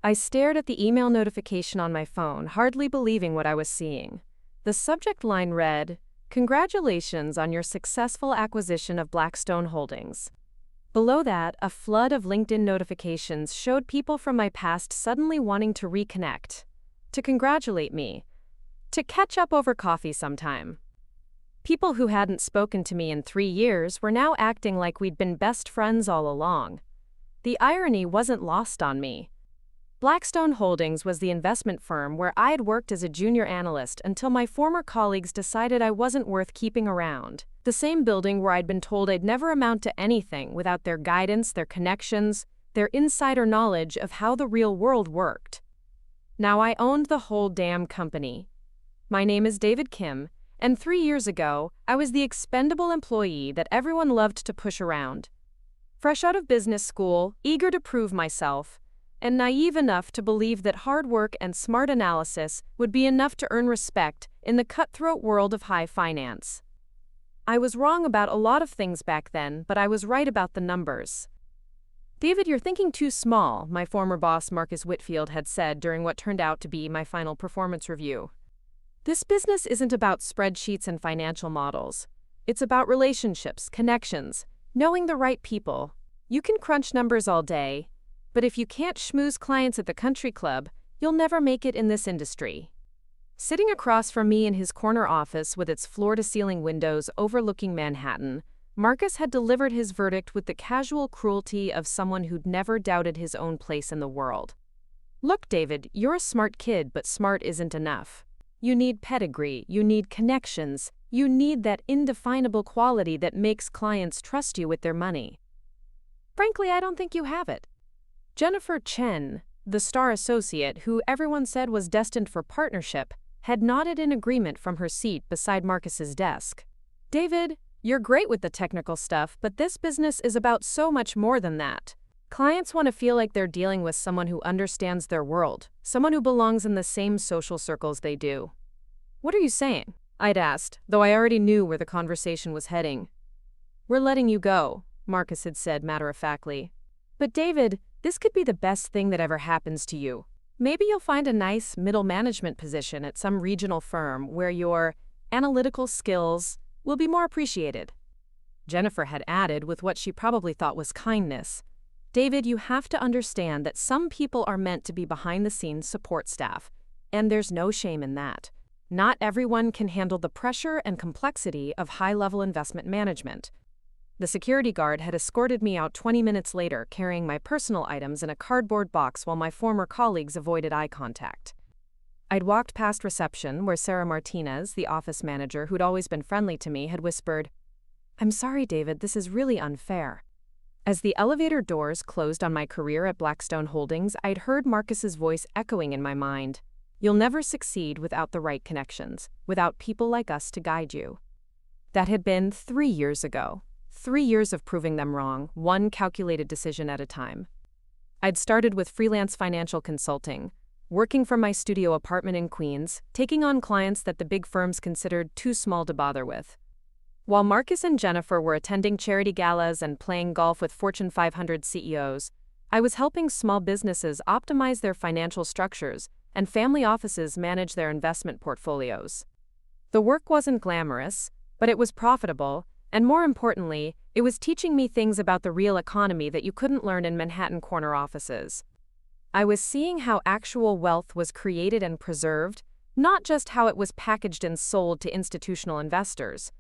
I stared at the email notification on my phone, hardly believing what I was seeing. The subject line read, "Congratulations on your successful acquisition of Blackstone Holdings." Below that, a flood of LinkedIn notifications showed people from my past suddenly wanting to reconnect, to congratulate me, to catch up over coffee sometime. People who hadn't spoken to me in 3 years were now acting like we'd been best friends all along. The irony wasn't lost on me. Blackstone Holdings was the investment firm where I had worked as a junior analyst until my former colleagues decided I wasn't worth keeping around. The same building where I'd been told I'd never amount to anything without their guidance, their connections, their insider knowledge of how the real world worked. Now I owned the whole damn company. My name is David Kim, and 3 years ago, I was the expendable employee that everyone loved to push around. Fresh out of business school, eager to prove myself, and naive enough to believe that hard work and smart analysis would be enough to earn respect in the cutthroat world of high finance. I was wrong about a lot of things back then, but I was right about the numbers. "David, you're thinking too small," my former boss Marcus Whitfield had said during what turned out to be my final performance review. "This business isn't about spreadsheets and financial models. It's about relationships, connections, knowing the right people. You can crunch numbers all day, but if you can't schmooze clients at the country club, you'll never make it in this industry." Sitting across from me in his corner office with its floor-to-ceiling windows overlooking Manhattan, Marcus had delivered his verdict with the casual cruelty of someone who'd never doubted his own place in the world. "Look, David, you're a smart kid, but smart isn't enough. You need pedigree, you need connections, you need that indefinable quality that makes clients trust you with their money. Frankly, I don't think you have it." Jennifer Chen, the star associate who everyone said was destined for partnership, had nodded in agreement from her seat beside Marcus's desk. "David, you're great with the technical stuff, but this business is about so much more than that. Clients want to feel like they're dealing with someone who understands their world, someone who belongs in the same social circles they do." "What are you saying?" I'd asked, though I already knew where the conversation was heading. "We're letting you go," Marcus had said matter-of-factly. "But David, this could be the best thing that ever happens to you. Maybe you'll find a nice middle management position at some regional firm where your analytical skills will be more appreciated." Jennifer had added with what she probably thought was kindness, "David, you have to understand that some people are meant to be behind-the-scenes support staff, and there's no shame in that. Not everyone can handle the pressure and complexity of high-level investment management." The security guard had escorted me out 20 minutes later, carrying my personal items in a cardboard box while my former colleagues avoided eye contact. I'd walked past reception, where Sarah Martinez, the office manager who'd always been friendly to me, had whispered, "I'm sorry, David, this is really unfair." As the elevator doors closed on my career at Blackstone Holdings, I'd heard Marcus's voice echoing in my mind. "You'll never succeed without the right connections, without people like us to guide you." That had been 3 years ago. 3 years of proving them wrong, one calculated decision at a time. I'd started with freelance financial consulting, working from my studio apartment in Queens, taking on clients that the big firms considered too small to bother with. While Marcus and Jennifer were attending charity galas and playing golf with Fortune 500 CEOs, I was helping small businesses optimize their financial structures and family offices manage their investment portfolios. The work wasn't glamorous, but it was profitable, and more importantly, it was teaching me things about the real economy that you couldn't learn in Manhattan corner offices. I was seeing how actual wealth was created and preserved, not just how it was packaged and sold to institutional investors.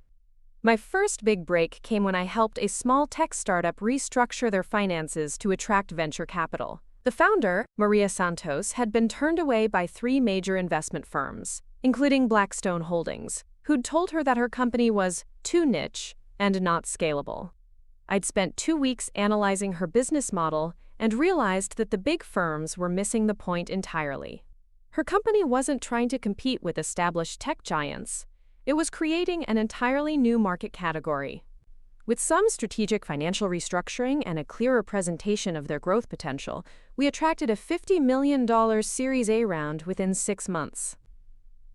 My first big break came when I helped a small tech startup restructure their finances to attract venture capital. The founder, Maria Santos, had been turned away by 3 major investment firms, including Blackstone Holdings, who'd told her that her company was too niche and not scalable. I'd spent 2 weeks analyzing her business model and realized that the big firms were missing the point entirely. Her company wasn't trying to compete with established tech giants. It was creating an entirely new market category. With some strategic financial restructuring and a clearer presentation of their growth potential, we attracted a $50 million Series A round within 6 months.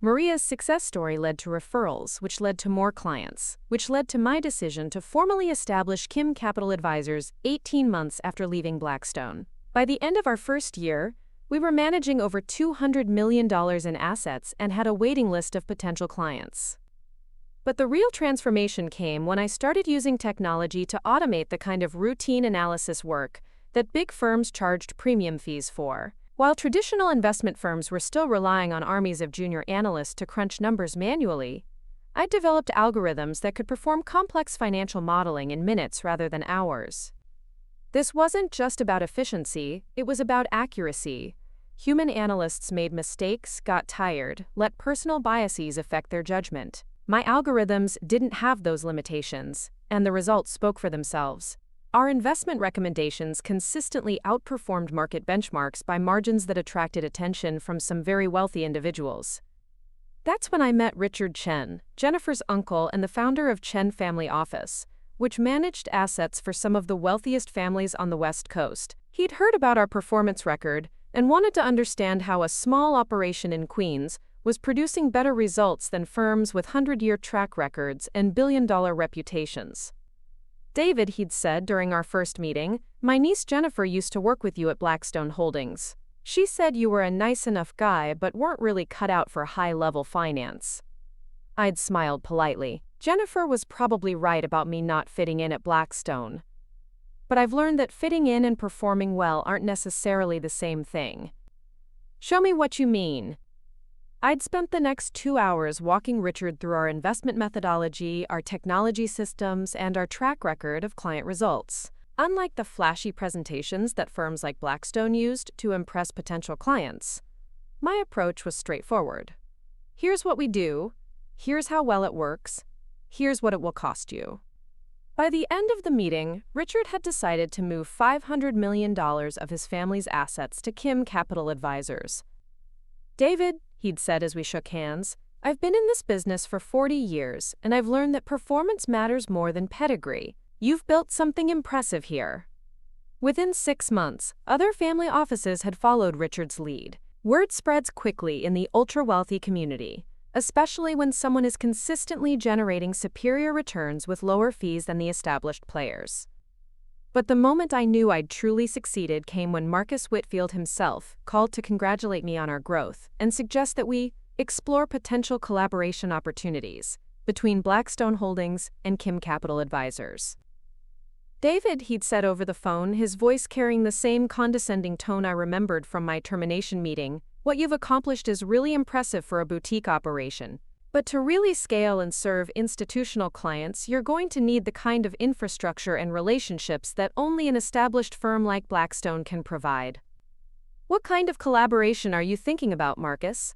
Maria's success story led to referrals, which led to more clients, which led to my decision to formally establish Kim Capital Advisors 18 months after leaving Blackstone. By the end of our first year, We were managing over $200 million in assets and had a waiting list of potential clients. But the real transformation came when I started using technology to automate the kind of routine analysis work that big firms charged premium fees for. While traditional investment firms were still relying on armies of junior analysts to crunch numbers manually, I developed algorithms that could perform complex financial modeling in minutes rather than hours. This wasn't just about efficiency, it was about accuracy. Human analysts made mistakes, got tired, let personal biases affect their judgment. My algorithms didn't have those limitations, and the results spoke for themselves. Our investment recommendations consistently outperformed market benchmarks by margins that attracted attention from some very wealthy individuals. That's when I met Richard Chen, Jennifer's uncle and the founder of Chen Family Office, which managed assets for some of the wealthiest families on the West Coast. He'd heard about our performance record and wanted to understand how a small operation in Queens was producing better results than firms with 100-year track records and billion-dollar reputations. David, he'd said during our first meeting, my niece Jennifer used to work with you at Blackstone Holdings. She said you were a nice enough guy but weren't really cut out for high-level finance. I'd smiled politely. Jennifer was probably right about me not fitting in at Blackstone. But I've learned that fitting in and performing well aren't necessarily the same thing. Show me what you mean. I'd spent the next 2 hours walking Richard through our investment methodology, our technology systems, and our track record of client results. Unlike the flashy presentations that firms like Blackstone used to impress potential clients, my approach was straightforward. Here's what we do, here's how well it works, here's what it will cost you. By the end of the meeting, Richard had decided to move $500 million of his family's assets to Kim Capital Advisors. David, he'd said as we shook hands, I've been in this business for 40 years, and I've learned that performance matters more than pedigree. You've built something impressive here. Within 6 months, other family offices had followed Richard's lead. Word spreads quickly in the ultra-wealthy community, especially when someone is consistently generating superior returns with lower fees than the established players. But the moment I knew I'd truly succeeded came when Marcus Whitfield himself called to congratulate me on our growth and suggest that we explore potential collaboration opportunities between Blackstone Holdings and Kim Capital Advisors. David, he'd said over the phone, his voice carrying the same condescending tone I remembered from my termination meeting, what you've accomplished is really impressive for a boutique operation. But to really scale and serve institutional clients, you're going to need the kind of infrastructure and relationships that only an established firm like Blackstone can provide. What kind of collaboration are you thinking about, Marcus?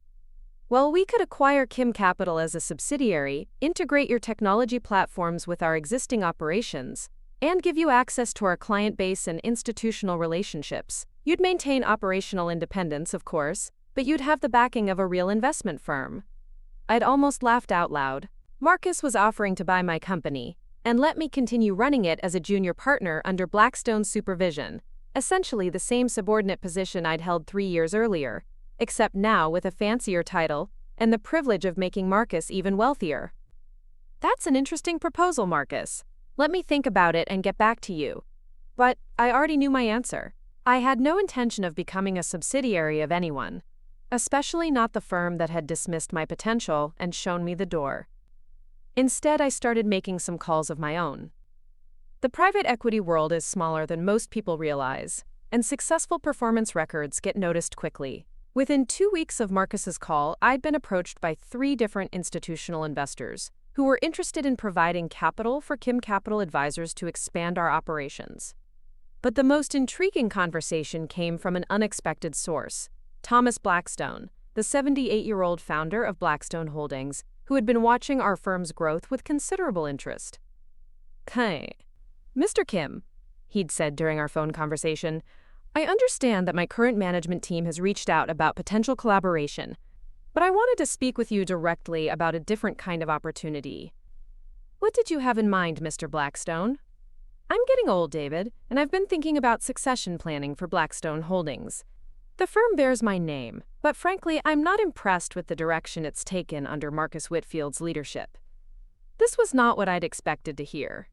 Well, we could acquire Kim Capital as a subsidiary, integrate your technology platforms with our existing operations, and give you access to our client base and institutional relationships. You'd maintain operational independence, of course, but you'd have the backing of a real investment firm. I'd almost laughed out loud. Marcus was offering to buy my company and let me continue running it as a junior partner under Blackstone's supervision, essentially the same subordinate position I'd held 3 years earlier, except now with a fancier title and the privilege of making Marcus even wealthier. That's an interesting proposal, Marcus. Let me think about it and get back to you. But I already knew my answer. I had no intention of becoming a subsidiary of anyone, especially not the firm that had dismissed my potential and shown me the door. Instead, I started making some calls of my own. The private equity world is smaller than most people realize, and successful performance records get noticed quickly. Within 2 weeks of Marcus's call, I'd been approached by 3 different institutional investors who were interested in providing capital for Kim Capital Advisors to expand our operations. But the most intriguing conversation came from an unexpected source. Thomas Blackstone, the 78-year-old founder of Blackstone Holdings, who had been watching our firm's growth with considerable interest. "Hey, Mr. Kim," he'd said during our phone conversation, "I understand that my current management team has reached out about potential collaboration, but I wanted to speak with you directly about a different kind of opportunity." "What did you have in mind, Mr. Blackstone?" "I'm getting old, David, and I've been thinking about succession planning for Blackstone Holdings. The firm bears my name, but frankly, I'm not impressed with the direction it's taken under Marcus Whitfield's leadership." This was not what I'd expected to hear.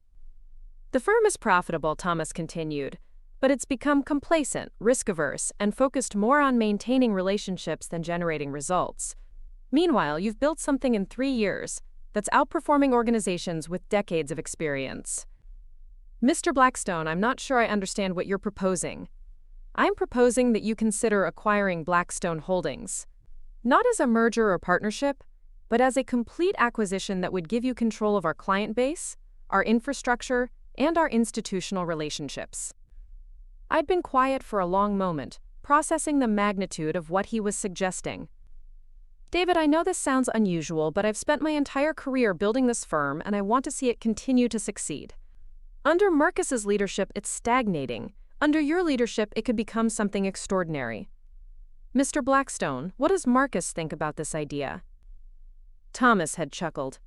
"The firm is profitable," Thomas continued, but it's become complacent, risk-averse, and focused more on maintaining relationships than generating results. Meanwhile, you've built something in 3 years that's outperforming organizations with decades of experience. Mr. Blackstone, I'm not sure I understand what you're proposing. I'm proposing that you consider acquiring Blackstone Holdings, not as a merger or partnership, but as a complete acquisition that would give you control of our client base, our infrastructure, and our institutional relationships. I'd been quiet for a long moment, processing the magnitude of what he was suggesting. David, I know this sounds unusual, but I've spent my entire career building this firm, and I want to see it continue to succeed. Under Marcus's leadership, it's stagnating. Under your leadership, it could become something extraordinary. Mr. Blackstone, what does Marcus think about this idea? Thomas had chuckled.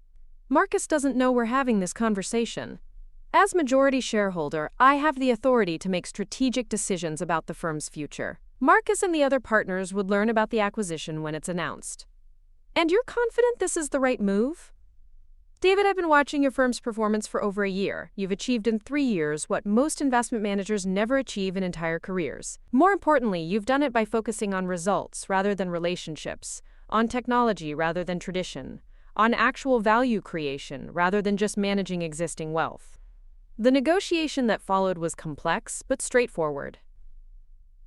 Marcus doesn't know we're having this conversation. As majority shareholder, I have the authority to make strategic decisions about the firm's future. Marcus and the other partners would learn about the acquisition when it's announced. And you're confident this is the right move? David, I've been watching your firm's performance for over a year. You've achieved in 3 years what most investment managers never achieve in entire careers. More importantly, you've done it by focusing on results rather than relationships, on technology rather than tradition, on actual value creation rather than just managing existing wealth. The negotiation that followed was complex but straightforward.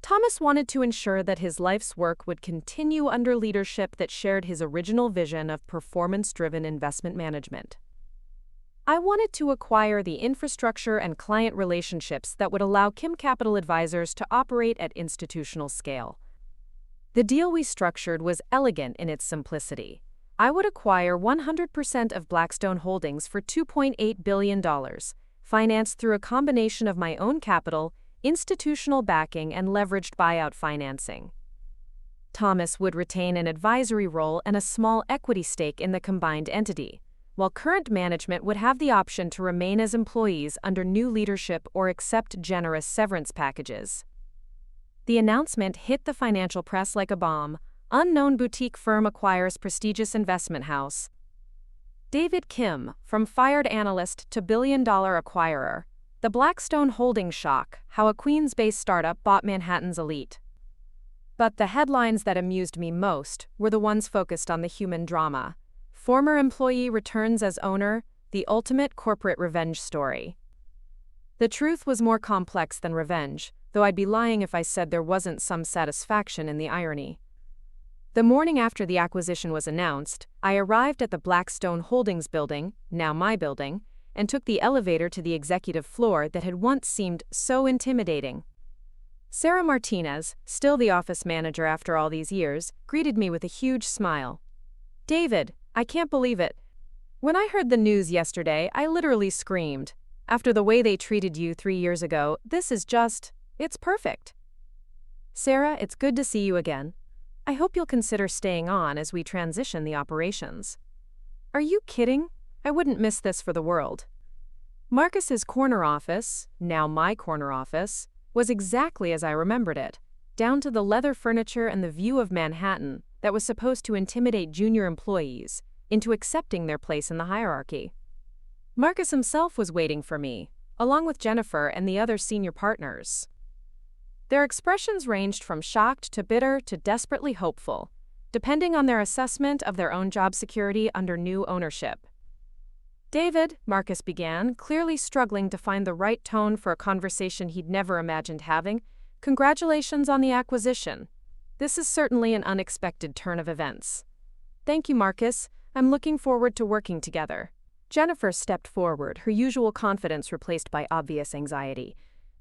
Thomas wanted to ensure that his life's work would continue under leadership that shared his original vision of performance-driven investment management. I wanted to acquire the infrastructure and client relationships that would allow Kim Capital Advisors to operate at institutional scale. The deal we structured was elegant in its simplicity. I would acquire 100% of Blackstone Holdings for $2.8 billion, financed through a combination of my own capital, institutional backing, and leveraged buyout financing. Thomas would retain an advisory role and a small equity stake in the combined entity, while current management would have the option to remain as employees under new leadership or accept generous severance packages. The announcement hit the financial press like a bomb. Unknown boutique firm acquires prestigious investment house. David Kim, from fired analyst to billion-dollar acquirer. The Blackstone Holdings shock, how a Queens-based startup bought Manhattan's elite. But the headlines that amused me most were the ones focused on the human drama. Former employee returns as owner, the ultimate corporate revenge story. The truth was more complex than revenge, though I'd be lying if I said there wasn't some satisfaction in the irony. The morning after the acquisition was announced, I arrived at the Blackstone Holdings building, now my building, and took the elevator to the executive floor that had once seemed so intimidating. Sarah Martinez, still the office manager after all these years, greeted me with a huge smile. David, I can't believe it. When I heard the news yesterday, I literally screamed. After the way they treated you 3 years ago, this is just, it's perfect. Sarah, it's good to see you again. I hope you'll consider staying on as we transition the operations. Are you kidding? I wouldn't miss this for the world. Marcus's corner office, now my corner office, was exactly as I remembered it, down to the leather furniture and the view of Manhattan that was supposed to intimidate junior employees into accepting their place in the hierarchy. Marcus himself was waiting for me, along with Jennifer and the other senior partners. Their expressions ranged from shocked to bitter to desperately hopeful, depending on their assessment of their own job security under new ownership. David, Marcus began, clearly struggling to find the right tone for a conversation he'd never imagined having. Congratulations on the acquisition. This is certainly an unexpected turn of events. Thank you, Marcus. I'm looking forward to working together. Jennifer stepped forward, her usual confidence replaced by obvious anxiety.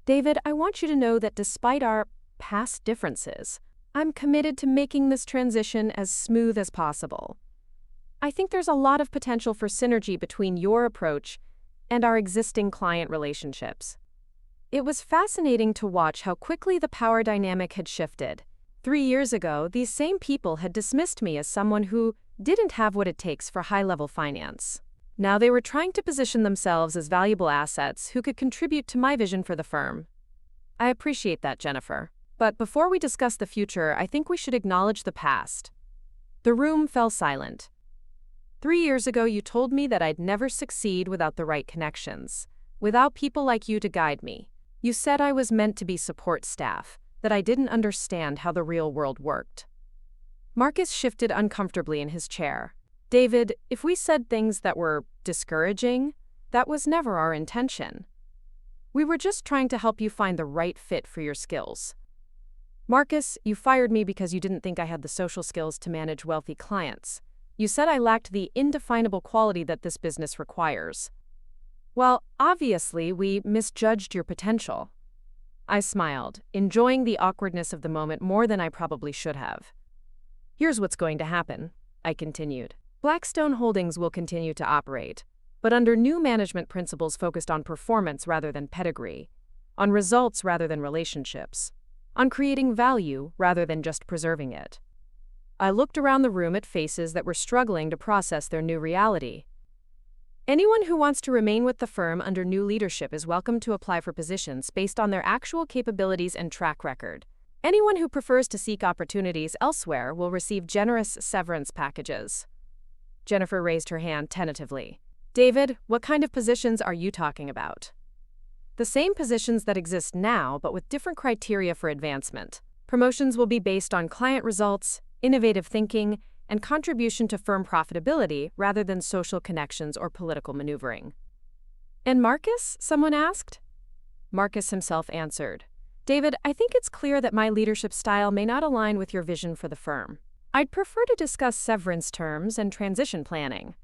David, I want you to know that despite our past differences, I'm committed to making this transition as smooth as possible. I think there's a lot of potential for synergy between your approach and our existing client relationships. It was fascinating to watch how quickly the power dynamic had shifted. 3 years ago, these same people had dismissed me as someone who didn't have what it takes for high-level finance. Now they were trying to position themselves as valuable assets who could contribute to my vision for the firm. I appreciate that, Jennifer. But before we discuss the future, I think we should acknowledge the past. The room fell silent. 3 years ago, you told me that I'd never succeed without the right connections, without people like you to guide me. You said I was meant to be support staff, that I didn't understand how the real world worked. Marcus shifted uncomfortably in his chair. David, if we said things that were discouraging, that was never our intention. We were just trying to help you find the right fit for your skills. Marcus, you fired me because you didn't think I had the social skills to manage wealthy clients. You said I lacked the indefinable quality that this business requires. Well, obviously, we misjudged your potential. I smiled, enjoying the awkwardness of the moment more than I probably should have. Here's what's going to happen, I continued. Blackstone Holdings will continue to operate, but under new management principles focused on performance rather than pedigree, on results rather than relationships, on creating value rather than just preserving it. I looked around the room at faces that were struggling to process their new reality. Anyone who wants to remain with the firm under new leadership is welcome to apply for positions based on their actual capabilities and track record. Anyone who prefers to seek opportunities elsewhere will receive generous severance packages. Jennifer raised her hand tentatively. David, what kind of positions are you talking about? The same positions that exist now, but with different criteria for advancement. Promotions will be based on client results, innovative thinking, and contribution to firm profitability rather than social connections or political maneuvering. And Marcus? Someone asked. Marcus himself answered. David, I think it's clear that my leadership style may not align with your vision for the firm. I'd prefer to discuss severance terms and transition planning.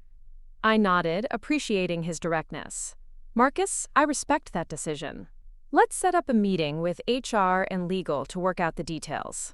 I nodded, appreciating his directness. Marcus, I respect that decision. Let's set up a meeting with HR and legal to work out the details.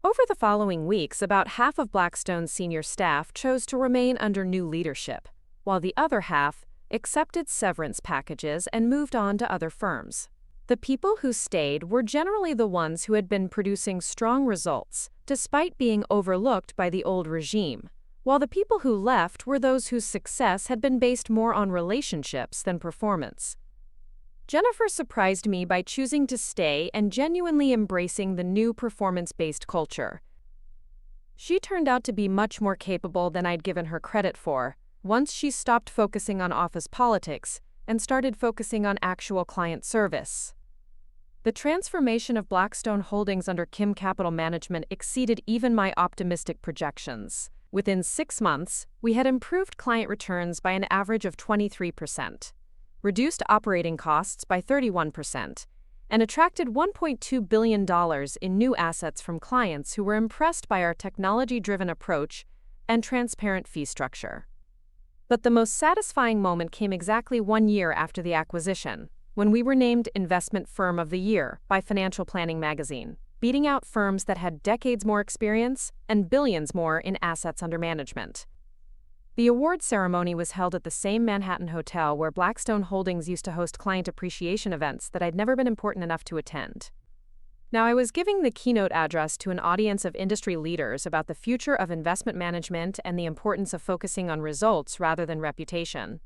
Over the following weeks, about half of Blackstone's senior staff chose to remain under new leadership, while the other half accepted severance packages and moved on to other firms. The people who stayed were generally the ones who had been producing strong results, despite being overlooked by the old regime, while the people who left were those whose success had been based more on relationships than performance. Jennifer surprised me by choosing to stay and genuinely embracing the new performance-based culture. She turned out to be much more capable than I'd given her credit for, once she stopped focusing on office politics and started focusing on actual client service. The transformation of Blackstone Holdings under Kim Capital Management exceeded even my optimistic projections. Within 6 months, we had improved client returns by an average of 23%, reduced operating costs by 31%, and attracted $1.2 billion in new assets from clients who were impressed by our technology-driven approach and transparent fee structure. But the most satisfying moment came exactly 1 year after the acquisition, when we were named Investment Firm of the Year by Financial Planning magazine, beating out firms that had decades more experience and billions more in assets under management. The award ceremony was held at the same Manhattan hotel where Blackstone Holdings used to host client appreciation events that I'd never been important enough to attend. Now, I was giving the keynote address to an audience of industry leaders about the future of investment management and the importance of focusing on results rather than reputation.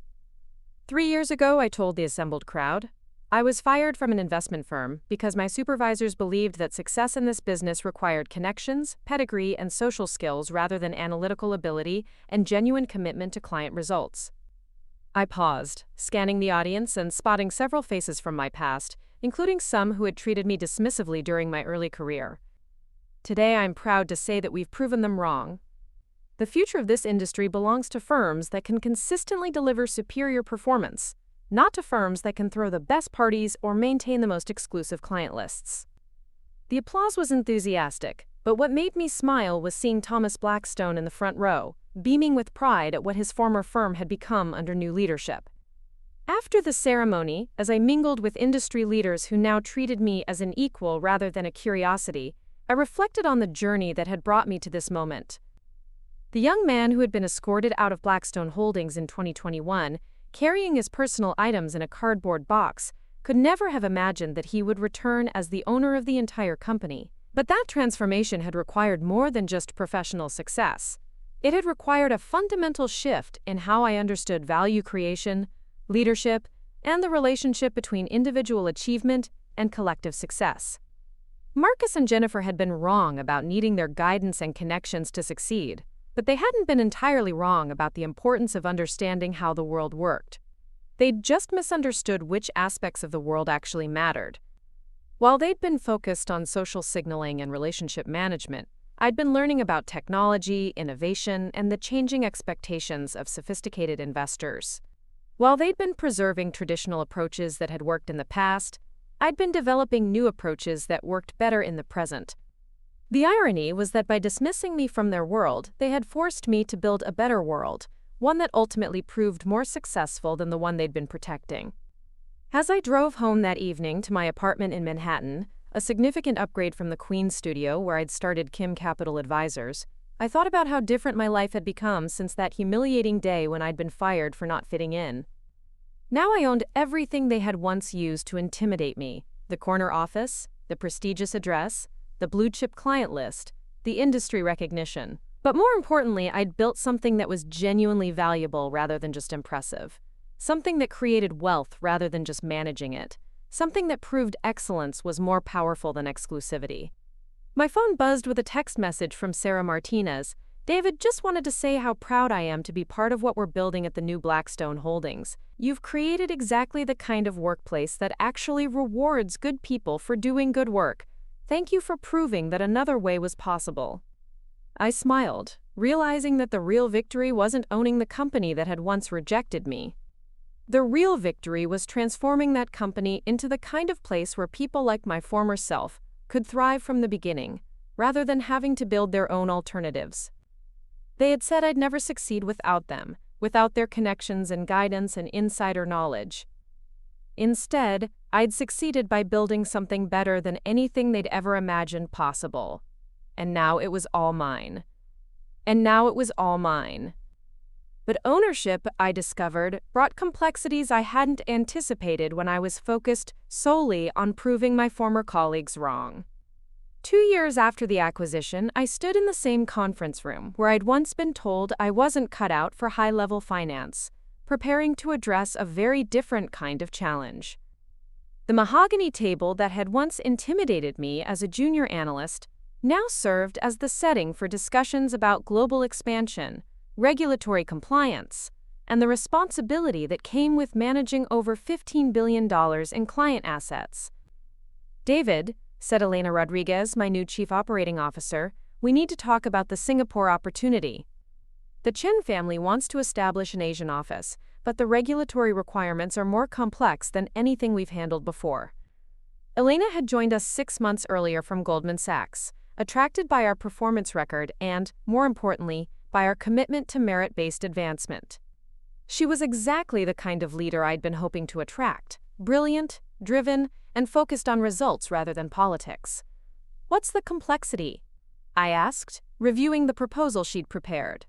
3 years ago, I told the assembled crowd, I was fired from an investment firm because my supervisors believed that success in this business required connections, pedigree, and social skills rather than analytical ability and genuine commitment to client results. I paused, scanning the audience and spotting several faces from my past, including some who had treated me dismissively during my early career. Today, I'm proud to say that we've proven them wrong. The future of this industry belongs to firms that can consistently deliver superior performance, not to firms that can throw the best parties or maintain the most exclusive client lists. The applause was enthusiastic, but what made me smile was seeing Thomas Blackstone in the front row, beaming with pride at what his former firm had become under new leadership. After the ceremony, as I mingled with industry leaders who now treated me as an equal rather than a curiosity, I reflected on the journey that had brought me to this moment. The young man who had been escorted out of Blackstone Holdings in 2021, carrying his personal items in a cardboard box, could never have imagined that he would return as the owner of the entire company. But that transformation had required more than just professional success. It had required a fundamental shift in how I understood value creation, leadership, and the relationship between individual achievement and collective success. Marcus and Jennifer had been wrong about needing their guidance and connections to succeed, but they hadn't been entirely wrong about the importance of understanding how the world worked. They'd just misunderstood which aspects of the world actually mattered. While they'd been focused on social signaling and relationship management, I'd been learning about technology, innovation, and the changing expectations of sophisticated investors. While they'd been preserving traditional approaches that had worked in the past, I'd been developing new approaches that worked better in the present. The irony was that by dismissing me from their world, they had forced me to build a better world, one that ultimately proved more successful than the one they'd been protecting. As I drove home that evening to my apartment in Manhattan, a significant upgrade from the Queen's studio where I'd started Kim Capital Advisors, I thought about how different my life had become since that humiliating day when I'd been fired for not fitting in. Now I owned everything they had once used to intimidate me: the corner office, the prestigious address, the blue-chip client list, the industry recognition. But more importantly, I'd built something that was genuinely valuable rather than just impressive. Something that created wealth rather than just managing it. Something that proved excellence was more powerful than exclusivity. My phone buzzed with a text message from Sarah Martinez. "David, just wanted to say how proud I am to be part of what we're building at the new Blackstone Holdings. You've created exactly the kind of workplace that actually rewards good people for doing good work. Thank you for proving that another way was possible." I smiled, realizing that the real victory wasn't owning the company that had once rejected me. The real victory was transforming that company into the kind of place where people like my former self could thrive from the beginning, rather than having to build their own alternatives. They had said I'd never succeed without them, without their connections and guidance and insider knowledge. Instead, I'd succeeded by building something better than anything they'd ever imagined possible. And now it was all mine. But ownership, I discovered, brought complexities I hadn't anticipated when I was focused solely on proving my former colleagues wrong. 2 years after the acquisition, I stood in the same conference room where I'd once been told I wasn't cut out for high-level finance, preparing to address a very different kind of challenge. The mahogany table that had once intimidated me as a junior analyst now served as the setting for discussions about global expansion, regulatory compliance, and the responsibility that came with managing over $15 billion in client assets. "David," said Elena Rodriguez, my new chief operating officer, "we need to talk about the Singapore opportunity. The Chen family wants to establish an Asian office, but the regulatory requirements are more complex than anything we've handled before." Elena had joined us 6 months earlier from Goldman Sachs, attracted by our performance record and, more importantly, by our commitment to merit-based advancement. She was exactly the kind of leader I'd been hoping to attract: brilliant, driven, and focused on results rather than politics. "What's the complexity?" I asked, reviewing the proposal she'd prepared.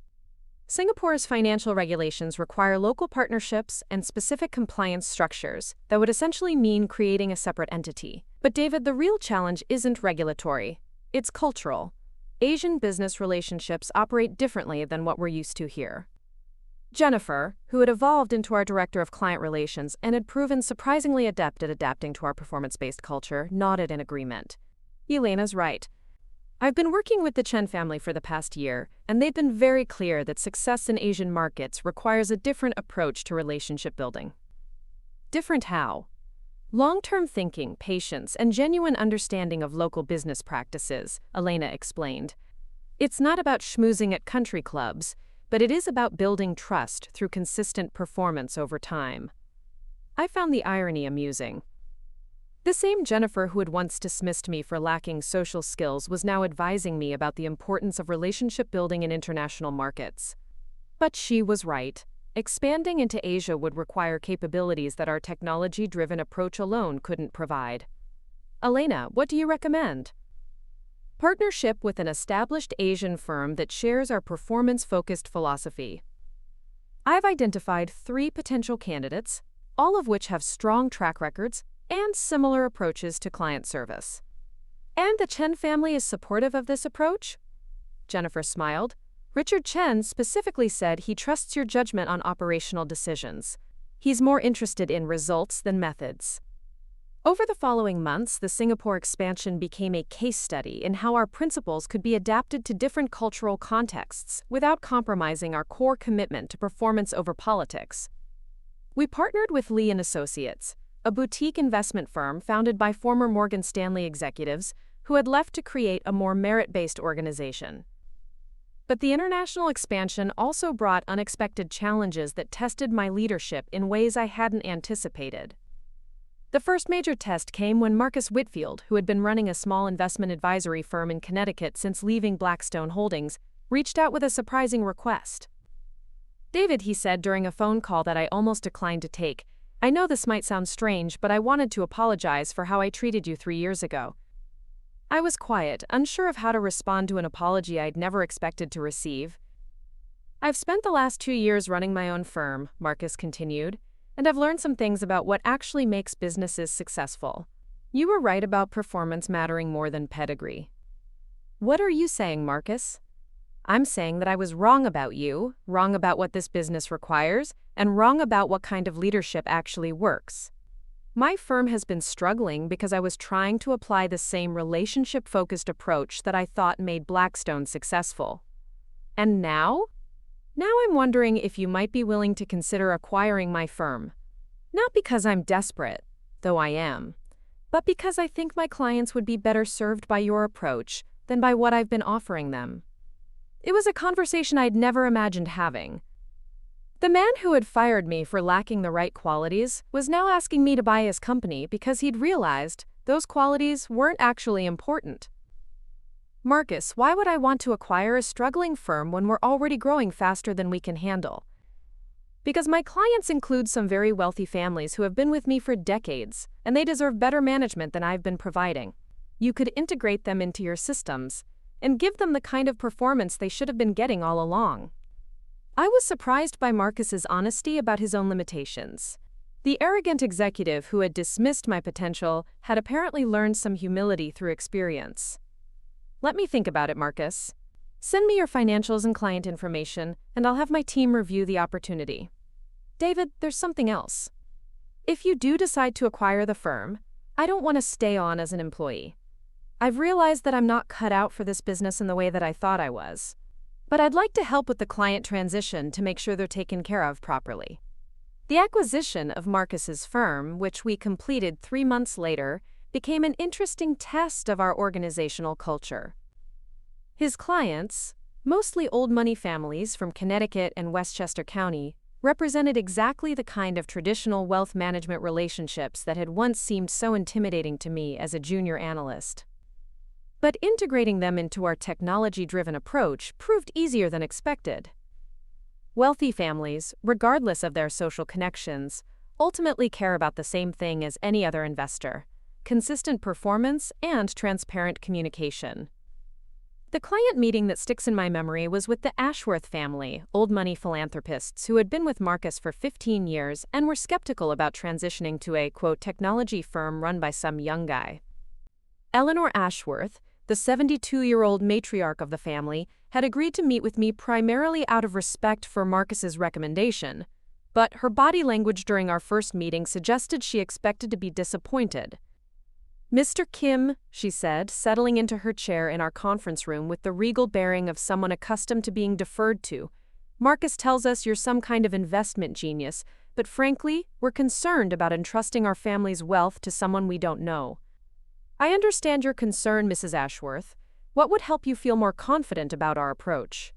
Singapore's financial regulations require local partnerships and specific compliance structures that would essentially mean creating a separate entity. But David, the real challenge isn't regulatory. It's cultural. Asian business relationships operate differently than what we're used to here. Jennifer, who had evolved into our director of client relations and had proven surprisingly adept at adapting to our performance-based culture, nodded in agreement. "Elena's right. I've been working with the Chen family for the past year, and they've been very clear that success in Asian markets requires a different approach to relationship building." "Different how?" "Long-term thinking, patience, and genuine understanding of local business practices," Elena explained. "It's not about schmoozing at country clubs, but it is about building trust through consistent performance over time." I found the irony amusing. The same Jennifer who had once dismissed me for lacking social skills was now advising me about the importance of relationship building in international markets. But she was right. Expanding into Asia would require capabilities that our technology-driven approach alone couldn't provide. "Elena, what do you recommend?" "Partnership with an established Asian firm that shares our performance-focused philosophy. I've identified 3 potential candidates, all of which have strong track records and similar approaches to client service." "And the Chen family is supportive of this approach?" Jennifer smiled. "Richard Chen specifically said he trusts your judgment on operational decisions. He's more interested in results than methods." Over the following months, the Singapore expansion became a case study in how our principles could be adapted to different cultural contexts without compromising our core commitment to performance over politics. We partnered with Lee& Associates, a boutique investment firm founded by former Morgan Stanley executives who had left to create a more merit-based organization. But the international expansion also brought unexpected challenges that tested my leadership in ways I hadn't anticipated. The first major test came when Marcus Whitfield, who had been running a small investment advisory firm in Connecticut since leaving Blackstone Holdings, reached out with a surprising request. "David," he said during a phone call that I almost declined to take, "I know this might sound strange, but I wanted to apologize for how I treated you 3 years ago." I was quiet, unsure of how to respond to an apology I'd never expected to receive. "I've spent the last 2 years running my own firm," Marcus continued, "and I've learned some things about what actually makes businesses successful. You were right about performance mattering more than pedigree." "What are you saying, Marcus?" "I'm saying that I was wrong about you, wrong about what this business requires, and wrong about what kind of leadership actually works. My firm has been struggling because I was trying to apply the same relationship-focused approach that I thought made Blackstone successful. And now? Now I'm wondering if you might be willing to consider acquiring my firm. Not because I'm desperate, though I am, but because I think my clients would be better served by your approach than by what I've been offering them." It was a conversation I'd never imagined having. The man who had fired me for lacking the right qualities was now asking me to buy his company because he'd realized those qualities weren't actually important. "Marcus, why would I want to acquire a struggling firm when we're already growing faster than we can handle?" "Because my clients include some very wealthy families who have been with me for decades, and they deserve better management than I've been providing. You could integrate them into your systems and give them the kind of performance they should have been getting all along." I was surprised by Marcus's honesty about his own limitations. The arrogant executive who had dismissed my potential had apparently learned some humility through experience. "Let me think about it, Marcus. Send me your financials and client information, and I'll have my team review the opportunity. David, there's something else. If you do decide to acquire the firm, I don't want to stay on as an employee. I've realized that I'm not cut out for this business in the way that I thought I was. But I'd like to help with the client transition to make sure they're taken care of properly." The acquisition of Marcus's firm, which we completed 3 months later, became an interesting test of our organizational culture. His clients, mostly old money families from Connecticut and Westchester County, represented exactly the kind of traditional wealth management relationships that had once seemed so intimidating to me as a junior analyst. But integrating them into our technology-driven approach proved easier than expected. Wealthy families, regardless of their social connections, ultimately care about the same thing as any other investor: consistent performance and transparent communication. The client meeting that sticks in my memory was with the Ashworth family, old money philanthropists who had been with Marcus for 15 years and were skeptical about transitioning to a, quote, technology firm run by some young guy. Eleanor Ashworth, the 72-year-old matriarch of the family, had agreed to meet with me primarily out of respect for Marcus's recommendation, but her body language during our first meeting suggested she expected to be disappointed. "Mr. Kim," she said, settling into her chair in our conference room with the regal bearing of someone accustomed to being deferred to, "Marcus tells us you're some kind of investment genius, but frankly, we're concerned about entrusting our family's wealth to someone we don't know. I understand your concern, Mrs. Ashworth. What would help you feel more confident about our approach?"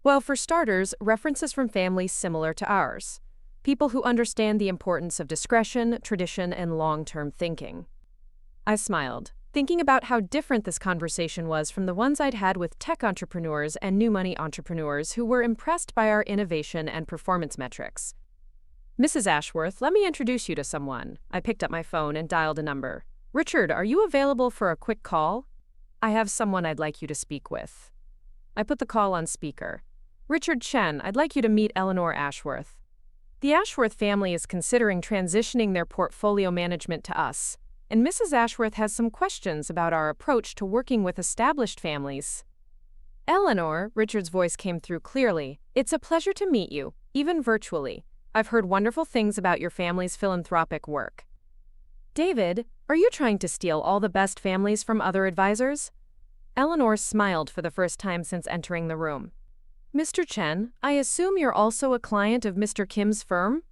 "Well, for starters, references from families similar to ours. People who understand the importance of discretion, tradition, and long-term thinking." I smiled, thinking about how different this conversation was from the ones I'd had with tech entrepreneurs and new money entrepreneurs who were impressed by our innovation and performance metrics. "Mrs. Ashworth, let me introduce you to someone." I picked up my phone and dialed a number. "Richard, are you available for a quick call? I have someone I'd like you to speak with." I put the call on speaker. "Richard Chen, I'd like you to meet Eleanor Ashworth. The Ashworth family is considering transitioning their portfolio management to us, and Mrs. Ashworth has some questions about our approach to working with established families." "Eleanor," Richard's voice came through clearly, "it's a pleasure to meet you, even virtually. I've heard wonderful things about your family's philanthropic work." "David, are you trying to steal all the best families from other advisors?" Eleanor smiled for the first time since entering the room. "Mr. Chen, I assume you're also a client of Mr. Kim's firm?"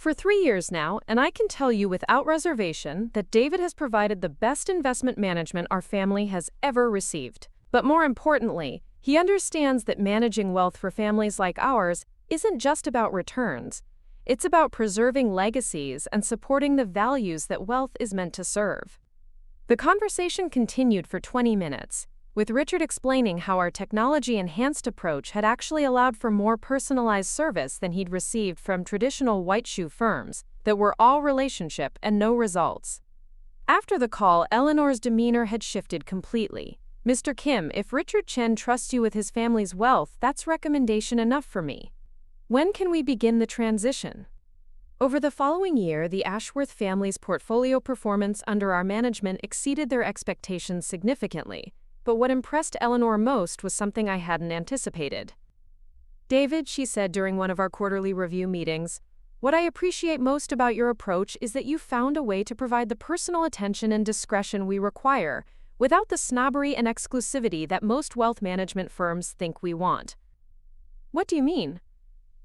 For 3 years now, and I can tell you without reservation that David has provided the best investment management our family has ever received. But more importantly, he understands that managing wealth for families like ours isn't just about returns. It's about preserving legacies and supporting the values that wealth is meant to serve. The conversation continued for 20 minutes, with Richard explaining how our technology-enhanced approach had actually allowed for more personalized service than he'd received from traditional white-shoe firms that were all relationship and no results. After the call, Eleanor's demeanor had shifted completely. "Mr. Kim, if Richard Chen trusts you with his family's wealth, that's recommendation enough for me. When can we begin the transition?" Over the following year, the Ashworth family's portfolio performance under our management exceeded their expectations significantly, but what impressed Eleanor most was something I hadn't anticipated. "David," she said during one of our quarterly review meetings, "what I appreciate most about your approach is that you found a way to provide the personal attention and discretion we require, without the snobbery and exclusivity that most wealth management firms think we want." "What do you mean?"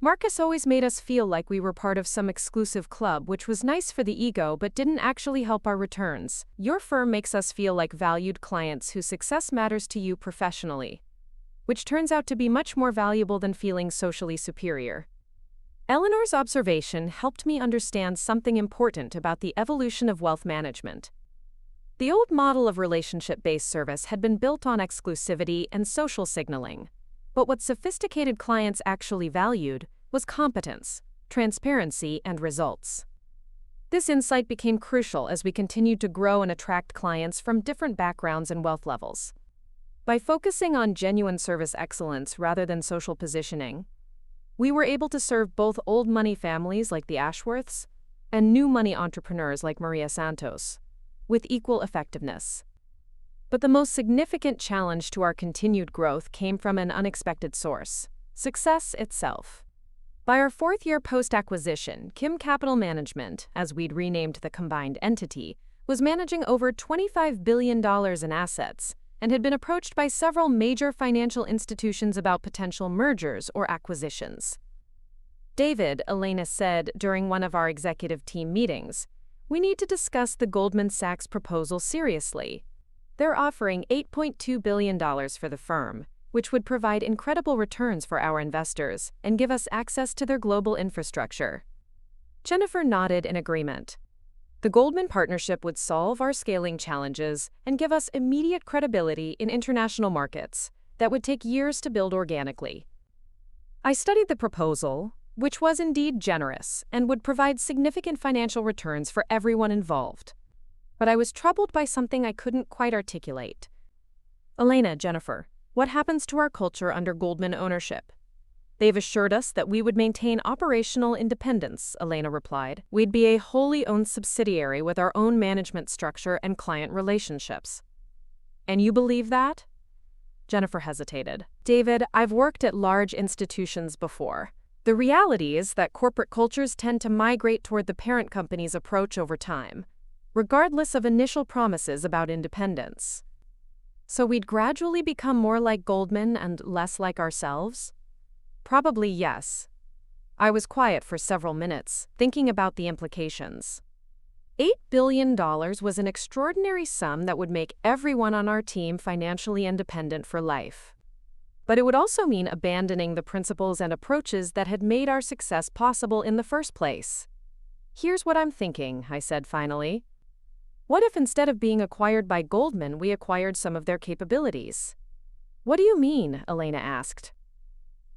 "Marcus always made us feel like we were part of some exclusive club, which was nice for the ego but didn't actually help our returns. Your firm makes us feel like valued clients whose success matters to you professionally, which turns out to be much more valuable than feeling socially superior." Eleanor's observation helped me understand something important about the evolution of wealth management. The old model of relationship-based service had been built on exclusivity and social signaling. But what sophisticated clients actually valued was competence, transparency, and results. This insight became crucial as we continued to grow and attract clients from different backgrounds and wealth levels. By focusing on genuine service excellence rather than social positioning, we were able to serve both old money families like the Ashworths and new money entrepreneurs like Maria Santos with equal effectiveness. But the most significant challenge to our continued growth came from an unexpected source: success itself. By our 4th year post-acquisition, Kim Capital Management, as we'd renamed the combined entity, was managing over $25 billion in assets and had been approached by several major financial institutions about potential mergers or acquisitions. "David," Elena said during one of our executive team meetings, "we need to discuss the Goldman Sachs proposal seriously. They're offering $8.2 billion for the firm, which would provide incredible returns for our investors and give us access to their global infrastructure." Jennifer nodded in agreement. "The Goldman partnership would solve our scaling challenges and give us immediate credibility in international markets that would take years to build organically." I studied the proposal, which was indeed generous and would provide significant financial returns for everyone involved. But I was troubled by something I couldn't quite articulate. "Elena, Jennifer, what happens to our culture under Goldman ownership?" "They've assured us that we would maintain operational independence," Elena replied. "We'd be a wholly owned subsidiary with our own management structure and client relationships." "And you believe that?" Jennifer hesitated. "David, I've worked at large institutions before. The reality is that corporate cultures tend to migrate toward the parent company's approach over time, regardless of initial promises about independence. So we'd gradually become more like Goldman and less like ourselves?" "Probably yes." I was quiet for several minutes, thinking about the implications. $8 billion was an extraordinary sum that would make everyone on our team financially independent for life. But it would also mean abandoning the principles and approaches that had made our success possible in the first place. "Here's what I'm thinking," I said finally. "What if instead of being acquired by Goldman, we acquired some of their capabilities?" "What do you mean?" Elena asked.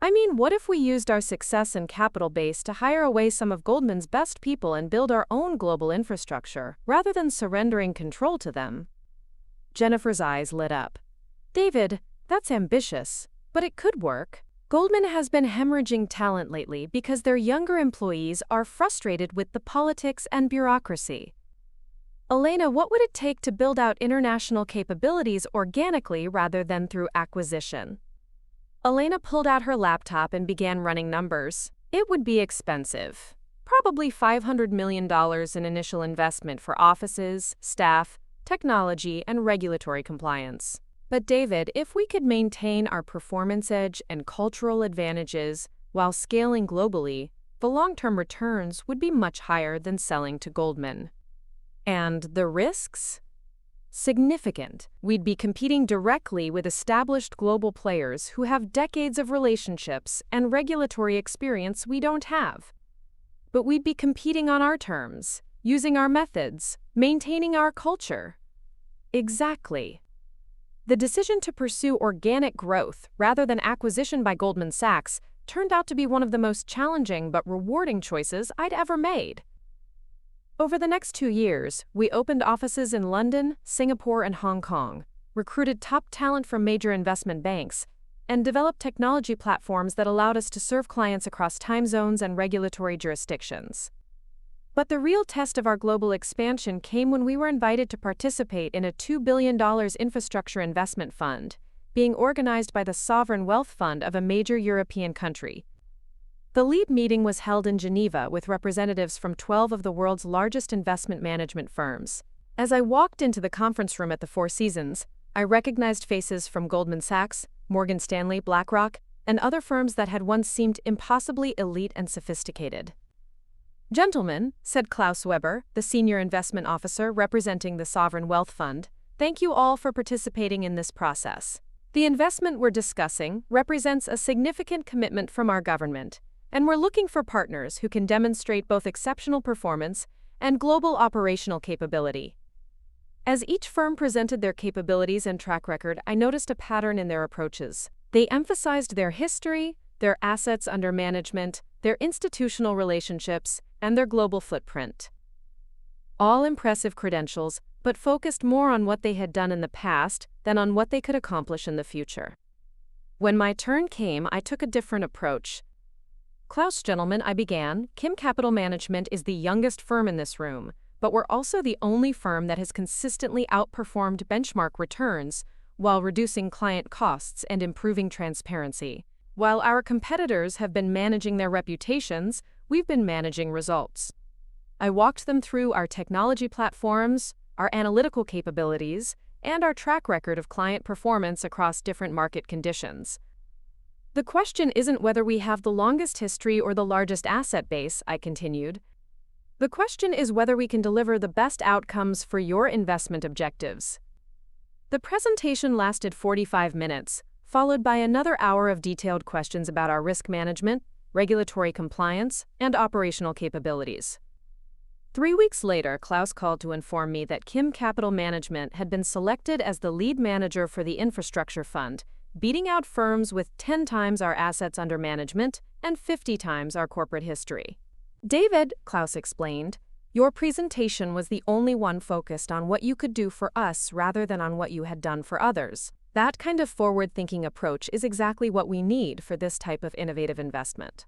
"I mean, what if we used our success and capital base to hire away some of Goldman's best people and build our own global infrastructure, rather than surrendering control to them?" Jennifer's eyes lit up. "David, that's ambitious, but it could work. Goldman has been hemorrhaging talent lately because their younger employees are frustrated with the politics and bureaucracy." "Elena, what would it take to build out international capabilities organically rather than through acquisition?" Elena pulled out her laptop and began running numbers. "It would be expensive. Probably $500 million in initial investment for offices, staff, technology, and regulatory compliance. But David, if we could maintain our performance edge and cultural advantages while scaling globally, the long-term returns would be much higher than selling to Goldman. And the risks? Significant. We'd be competing directly with established global players who have decades of relationships and regulatory experience we don't have. But we'd be competing on our terms, using our methods, maintaining our culture. Exactly. The decision to pursue organic growth rather than acquisition by Goldman Sachs turned out to be one of the most challenging but rewarding choices I'd ever made. Over the next 2 years, we opened offices in London, Singapore, and Hong Kong, recruited top talent from major investment banks, and developed technology platforms that allowed us to serve clients across time zones and regulatory jurisdictions. But the real test of our global expansion came when we were invited to participate in a $2 billion infrastructure investment fund, being organized by the sovereign wealth fund of a major European country. The lead meeting was held in Geneva with representatives from 12 of the world's largest investment management firms. As I walked into the conference room at the Four Seasons, I recognized faces from Goldman Sachs, Morgan Stanley, BlackRock, and other firms that had once seemed impossibly elite and sophisticated. "Gentlemen," said Klaus Weber, the senior investment officer representing the Sovereign Wealth Fund, "thank you all for participating in this process. The investment we're discussing represents a significant commitment from our government, and we're looking for partners who can demonstrate both exceptional performance and global operational capability." As each firm presented their capabilities and track record, I noticed a pattern in their approaches. They emphasized their history, their assets under management, their institutional relationships, and their global footprint. All impressive credentials, but focused more on what they had done in the past than on what they could accomplish in the future. When my turn came, I took a different approach. "Klaus, gentlemen," I began, "Kim Capital Management is the youngest firm in this room, but we're also the only firm that has consistently outperformed benchmark returns while reducing client costs and improving transparency. While our competitors have been managing their reputations, we've been managing results." I walked them through our technology platforms, our analytical capabilities, and our track record of client performance across different market conditions. "The question isn't whether we have the longest history or the largest asset base," I continued. "The question is whether we can deliver the best outcomes for your investment objectives." The presentation lasted 45 minutes, followed by another hour of detailed questions about our risk management, regulatory compliance, and operational capabilities. 3 weeks later, Klaus called to inform me that Kim Capital Management had been selected as the lead manager for the infrastructure fund, beating out firms with 10 times our assets under management and 50 times our corporate history. "David," Klaus explained, "your presentation was the only one focused on what you could do for us rather than on what you had done for others. That kind of forward-thinking approach is exactly what we need for this type of innovative investment."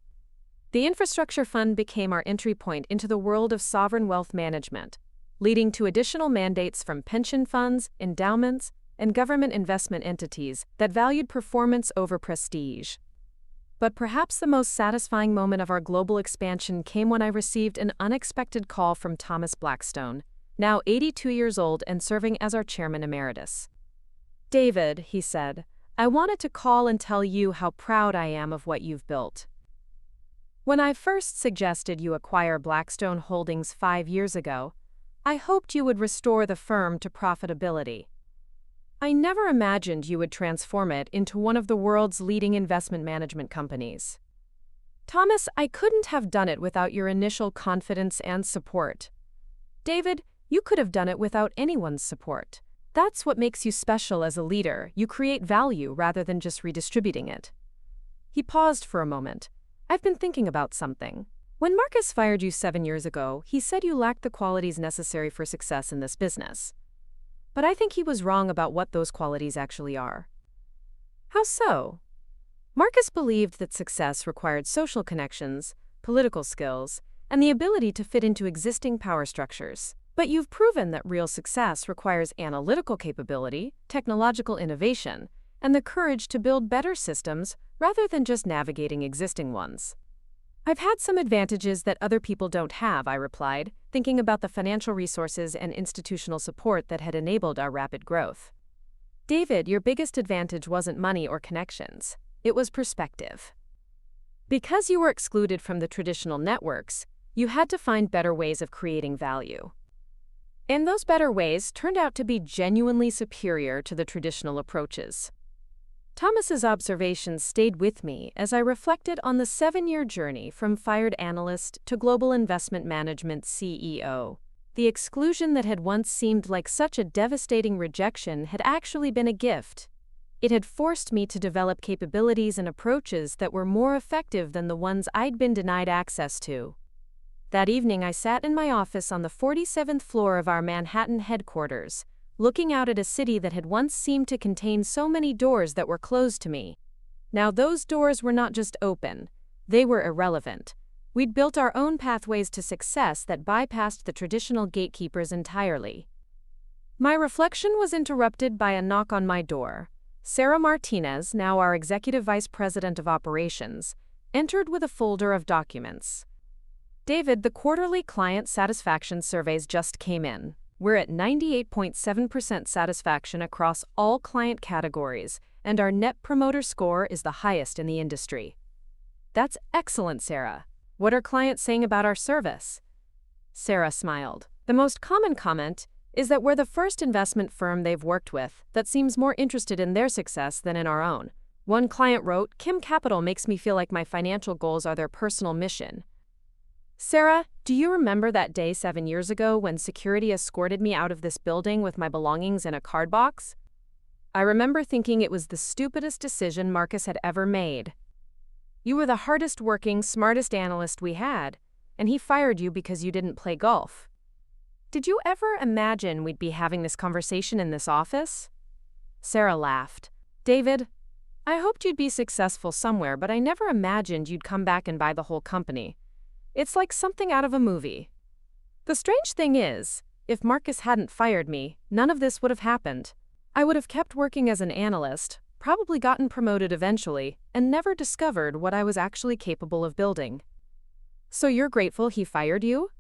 The infrastructure fund became our entry point into the world of sovereign wealth management, leading to additional mandates from pension funds, endowments, and government investment entities that valued performance over prestige. But perhaps the most satisfying moment of our global expansion came when I received an unexpected call from Thomas Blackstone, now 82 years old and serving as our chairman emeritus. "David," he said, "I wanted to call and tell you how proud I am of what you've built. When I first suggested you acquire Blackstone Holdings 5 years ago, I hoped you would restore the firm to profitability. I never imagined you would transform it into one of the world's leading investment management companies. Thomas, I couldn't have done it without your initial confidence and support. David, you could have done it without anyone's support. That's what makes you special as a leader. You create value rather than just redistributing it." He paused for a moment. "I've been thinking about something. When Marcus fired you 7 years ago, he said you lacked the qualities necessary for success in this business. But I think he was wrong about what those qualities actually are." "How so?" "Marcus believed that success required social connections, political skills, and the ability to fit into existing power structures. But you've proven that real success requires analytical capability, technological innovation, and the courage to build better systems rather than just navigating existing ones." "I've had some advantages that other people don't have," I replied, thinking about the financial resources and institutional support that had enabled our rapid growth. "David, your biggest advantage wasn't money or connections. It was perspective. Because you were excluded from the traditional networks, you had to find better ways of creating value. And those better ways turned out to be genuinely superior to the traditional approaches. Thomas's observations stayed with me as I reflected on the 7-year journey from fired analyst to global investment management CEO. The exclusion that had once seemed like such a devastating rejection had actually been a gift. It had forced me to develop capabilities and approaches that were more effective than the ones I'd been denied access to. That evening, I sat in my office on the 47th floor of our Manhattan headquarters, looking out at a city that had once seemed to contain so many doors that were closed to me. Now those doors were not just open, they were irrelevant. We'd built our own pathways to success that bypassed the traditional gatekeepers entirely. My reflection was interrupted by a knock on my door. Sarah Martinez, now our Executive Vice President of Operations, entered with a folder of documents. David, the quarterly client satisfaction surveys just came in. We're at 98.7% satisfaction across all client categories, and our Net Promoter Score is the highest in the industry. That's excellent, Sarah. What are clients saying about our service? Sarah smiled. The most common comment is that we're the first investment firm they've worked with that seems more interested in their success than in our own. One client wrote, "Kim Capital makes me feel like my financial goals are their personal mission." Sarah, do you remember that day 7 years ago when security escorted me out of this building with my belongings in a card box? I remember thinking it was the stupidest decision Marcus had ever made. You were the hardest working, smartest analyst we had, and he fired you because you didn't play golf. Did you ever imagine we'd be having this conversation in this office? Sarah laughed. David, I hoped you'd be successful somewhere, but I never imagined you'd come back and buy the whole company. It's like something out of a movie. The strange thing is, if Marcus hadn't fired me, none of this would have happened. I would have kept working as an analyst, probably gotten promoted eventually, and never discovered what I was actually capable of building. So you're grateful he fired you?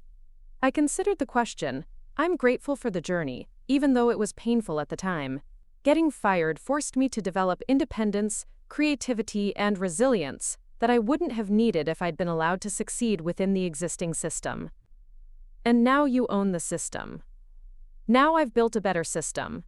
I considered the question. I'm grateful for the journey, even though it was painful at the time. Getting fired forced me to develop independence, creativity, and resilience that I wouldn't have needed if I'd been allowed to succeed within the existing system. And now you own the system. Now I've built a better system.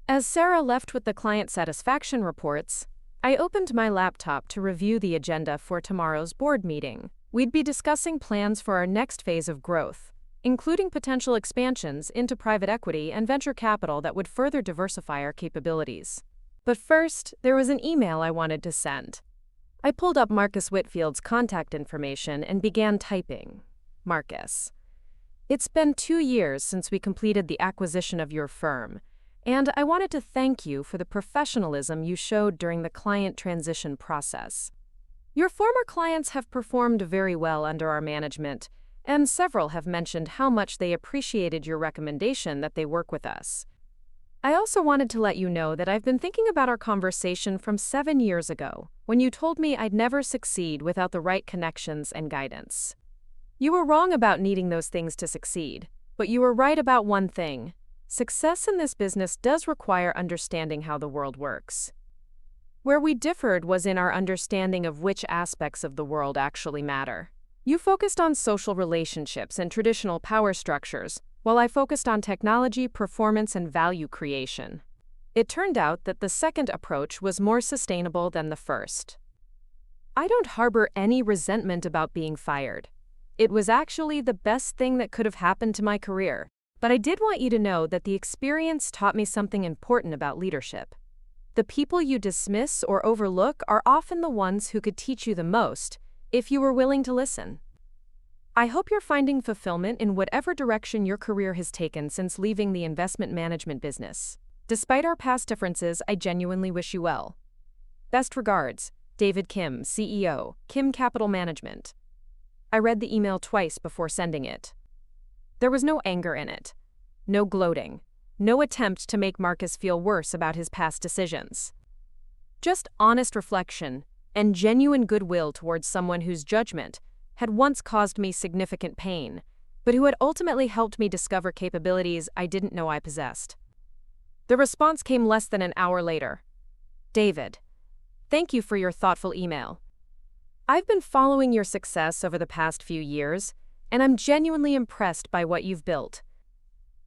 As Sarah left with the client satisfaction reports, I opened my laptop to review the agenda for tomorrow's board meeting. We'd be discussing plans for our next phase of growth, including potential expansions into private equity and venture capital that would further diversify our capabilities. But first, there was an email I wanted to send. I pulled up Marcus Whitfield's contact information and began typing. Marcus, it's been 2 years since we completed the acquisition of your firm, and I wanted to thank you for the professionalism you showed during the client transition process. Your former clients have performed very well under our management, and several have mentioned how much they appreciated your recommendation that they work with us. I also wanted to let you know that I've been thinking about our conversation from 7 years ago, when you told me I'd never succeed without the right connections and guidance. You were wrong about needing those things to succeed, but you were right about one thing. Success in this business does require understanding how the world works. Where we differed was in our understanding of which aspects of the world actually matter. You focused on social relationships and traditional power structures, while I focused on technology, performance, and value creation. It turned out that the second approach was more sustainable than the first. I don't harbor any resentment about being fired. It was actually the best thing that could have happened to my career. But I did want you to know that the experience taught me something important about leadership. The people you dismiss or overlook are often the ones who could teach you the most, if you were willing to listen. I hope you're finding fulfillment in whatever direction your career has taken since leaving the investment management business. Despite our past differences, I genuinely wish you well. Best regards, David Kim, CEO, Kim Capital Management. I read the email twice before sending it. There was no anger in it, no gloating, no attempt to make Marcus feel worse about his past decisions. Just honest reflection and genuine goodwill towards someone whose judgment had once caused me significant pain, but who had ultimately helped me discover capabilities I didn't know I possessed. The response came less than an hour later. David, thank you for your thoughtful email. I've been following your success over the past few years, and I'm genuinely impressed by what you've built.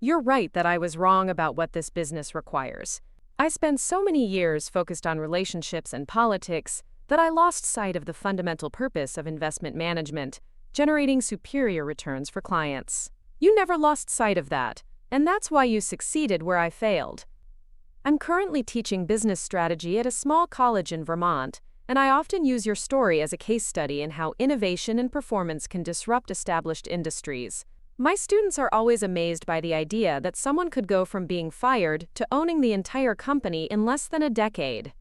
You're right that I was wrong about what this business requires. I spent so many years focused on relationships and politics that I lost sight of the fundamental purpose of investment management, generating superior returns for clients. You never lost sight of that, and that's why you succeeded where I failed. I'm currently teaching business strategy at a small college in Vermont, and I often use your story as a case study in how innovation and performance can disrupt established industries. My students are always amazed by the idea that someone could go from being fired to owning the entire company in less than a decade.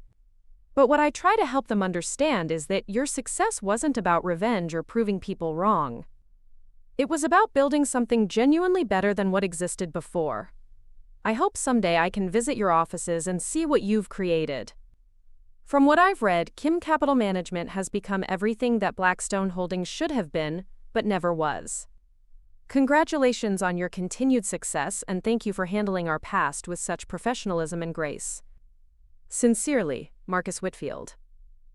But what I try to help them understand is that your success wasn't about revenge or proving people wrong. It was about building something genuinely better than what existed before. I hope someday I can visit your offices and see what you've created. From what I've read, Kim Capital Management has become everything that Blackstone Holdings should have been, but never was. Congratulations on your continued success, and thank you for handling our past with such professionalism and grace. Sincerely, Marcus Whitfield.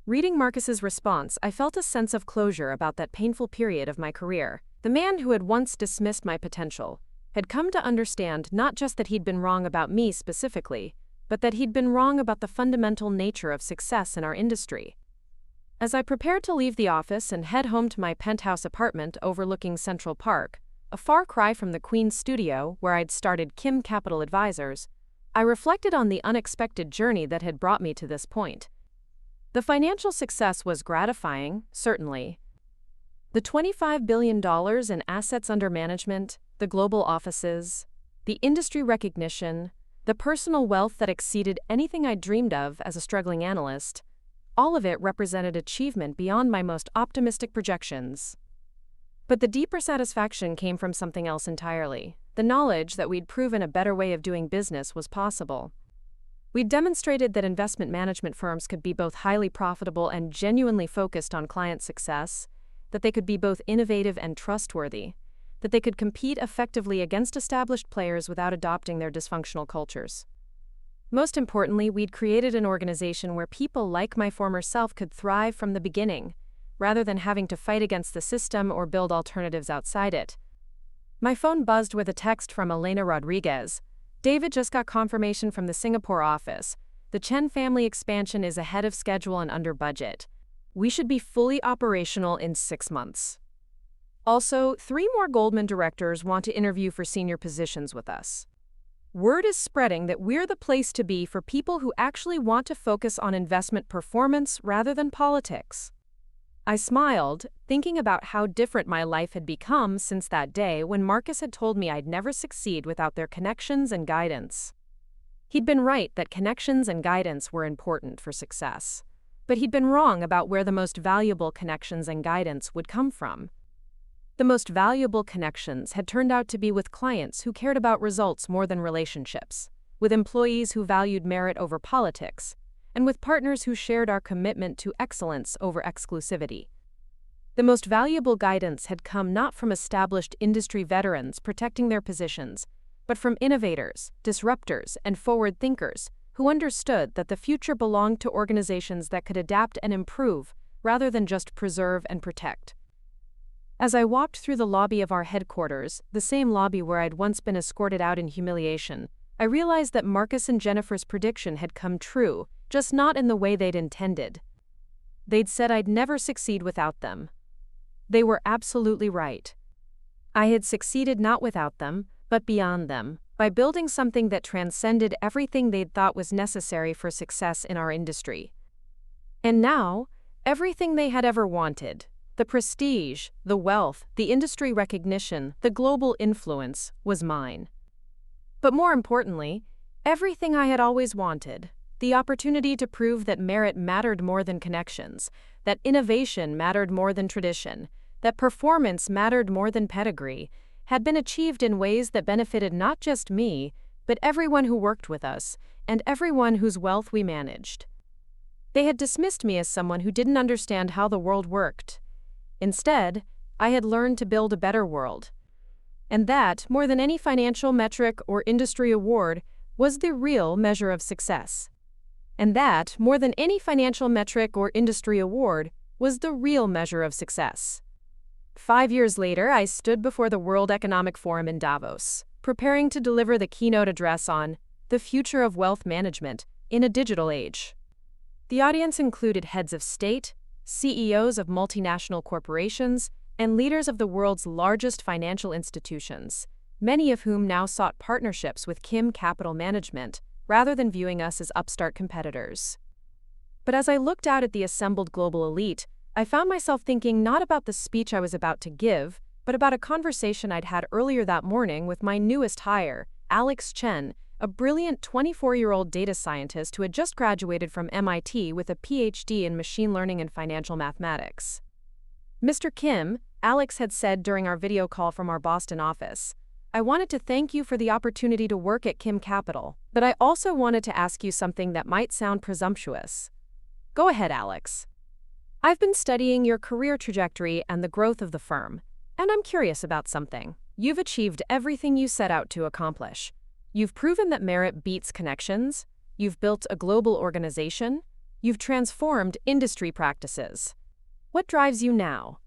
Reading Marcus's response, I felt a sense of closure about that painful period of my career. The man who had once dismissed my potential had come to understand not just that he'd been wrong about me specifically, but that he'd been wrong about the fundamental nature of success in our industry. As I prepared to leave the office and head home to my penthouse apartment overlooking Central Park, a far cry from the Queen's studio where I'd started Kim Capital Advisors, I reflected on the unexpected journey that had brought me to this point. The financial success was gratifying, certainly. The $25 billion in assets under management, the global offices, the industry recognition, the personal wealth that exceeded anything I'd dreamed of as a struggling analyst, all of it represented achievement beyond my most optimistic projections. But the deeper satisfaction came from something else entirely: the knowledge that we'd proven a better way of doing business was possible. We'd demonstrated that investment management firms could be both highly profitable and genuinely focused on client success, that they could be both innovative and trustworthy, that they could compete effectively against established players without adopting their dysfunctional cultures. Most importantly, we'd created an organization where people like my former self could thrive from the beginning, rather than having to fight against the system or build alternatives outside it. My phone buzzed with a text from Elena Rodriguez. David just got confirmation from the Singapore office. The Chen family expansion is ahead of schedule and under budget. We should be fully operational in 6 months. Also, 3 more Goldman directors want to interview for senior positions with us. Word is spreading that we're the place to be for people who actually want to focus on investment performance rather than politics. I smiled, thinking about how different my life had become since that day when Marcus had told me I'd never succeed without their connections and guidance. He'd been right that connections and guidance were important for success, but he'd been wrong about where the most valuable connections and guidance would come from. The most valuable connections had turned out to be with clients who cared about results more than relationships, with employees who valued merit over politics, and with partners who shared our commitment to excellence over exclusivity. The most valuable guidance had come not from established industry veterans protecting their positions, but from innovators, disruptors, and forward thinkers who understood that the future belonged to organizations that could adapt and improve rather than just preserve and protect. As I walked through the lobby of our headquarters, the same lobby where I'd once been escorted out in humiliation, I realized that Marcus and Jennifer's prediction had come true, just not in the way they'd intended. They'd said I'd never succeed without them. They were absolutely right. I had succeeded not without them, but beyond them, by building something that transcended everything they'd thought was necessary for success in our industry. And now, everything they had ever wanted, the prestige, the wealth, the industry recognition, the global influence, was mine. But more importantly, everything I had always wanted, the opportunity to prove that merit mattered more than connections, that innovation mattered more than tradition, that performance mattered more than pedigree, had been achieved in ways that benefited not just me, but everyone who worked with us, and everyone whose wealth we managed. They had dismissed me as someone who didn't understand how the world worked. Instead, I had learned to build a better world. And that, more than any financial metric or industry award, was the real measure of success. And that, more than any financial metric or industry award, was the real measure of success. 5 years later, I stood before the World Economic Forum in Davos, preparing to deliver the keynote address on the future of wealth management in a digital age. The audience included heads of state, CEOs of multinational corporations, and leaders of the world's largest financial institutions, many of whom now sought partnerships with Kim Capital Management rather than viewing us as upstart competitors. But as I looked out at the assembled global elite, I found myself thinking not about the speech I was about to give, but about a conversation I'd had earlier that morning with my newest hire, Alex Chen, a brilliant 24-year-old data scientist who had just graduated from MIT with a PhD in machine learning and financial mathematics. "Mr. Kim," Alex had said during our video call from our Boston office, "I wanted to thank you for the opportunity to work at Kim Capital, but I also wanted to ask you something that might sound presumptuous." "Go ahead, Alex." "I've been studying your career trajectory and the growth of the firm, and I'm curious about something. You've achieved everything you set out to accomplish. You've proven that merit beats connections. You've built a global organization. You've transformed industry practices. What drives you now?"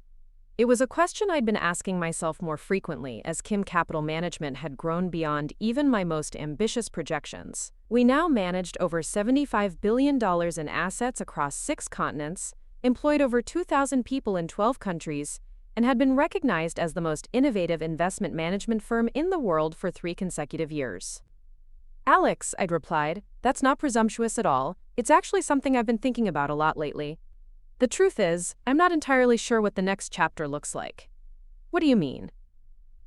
It was a question I'd been asking myself more frequently as Kim Capital Management had grown beyond even my most ambitious projections. We now managed over $75 billion in assets across 6 continents, employed over 2,000 people in 12 countries, and had been recognized as the most innovative investment management firm in the world for 3 consecutive years. "Alex," I'd replied, "that's not presumptuous at all. It's actually something I've been thinking about a lot lately. The truth is, I'm not entirely sure what the next chapter looks like." "What do you mean?"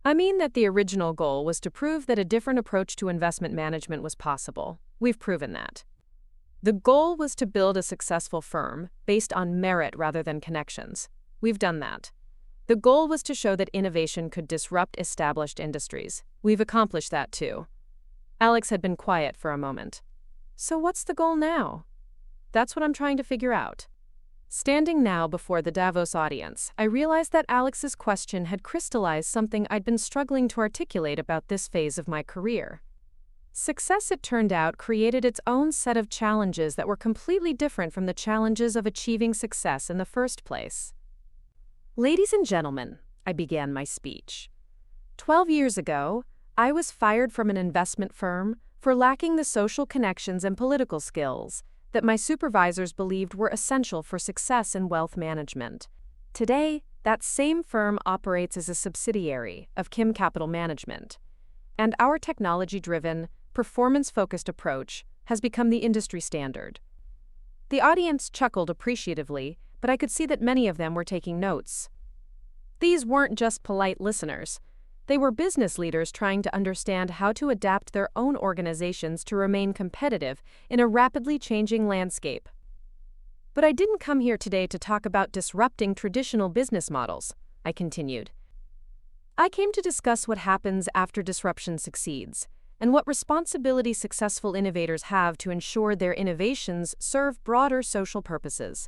"I mean that the original goal was to prove that a different approach to investment management was possible. We've proven that. The goal was to build a successful firm based on merit rather than connections. We've done that. The goal was to show that innovation could disrupt established industries. We've accomplished that too." Alex had been quiet for a moment. "So what's the goal now?" "That's what I'm trying to figure out." Standing now before the Davos audience, I realized that Alex's question had crystallized something I'd been struggling to articulate about this phase of my career. Success, it turned out, created its own set of challenges that were completely different from the challenges of achieving success in the first place. "Ladies and gentlemen," I began my speech, 12 years ago, I was fired from an investment firm for lacking the social connections and political skills that my supervisors believed were essential for success in wealth management. Today, that same firm operates as a subsidiary of Kim Capital Management, and our technology-driven, performance-focused approach has become the industry standard. The audience chuckled appreciatively, but I could see that many of them were taking notes. These weren't just polite listeners. They were business leaders trying to understand how to adapt their own organizations to remain competitive in a rapidly changing landscape. "But I didn't come here today to talk about disrupting traditional business models," I continued. "I came to discuss what happens after disruption succeeds, and what responsibility successful innovators have to ensure their innovations serve broader social purposes."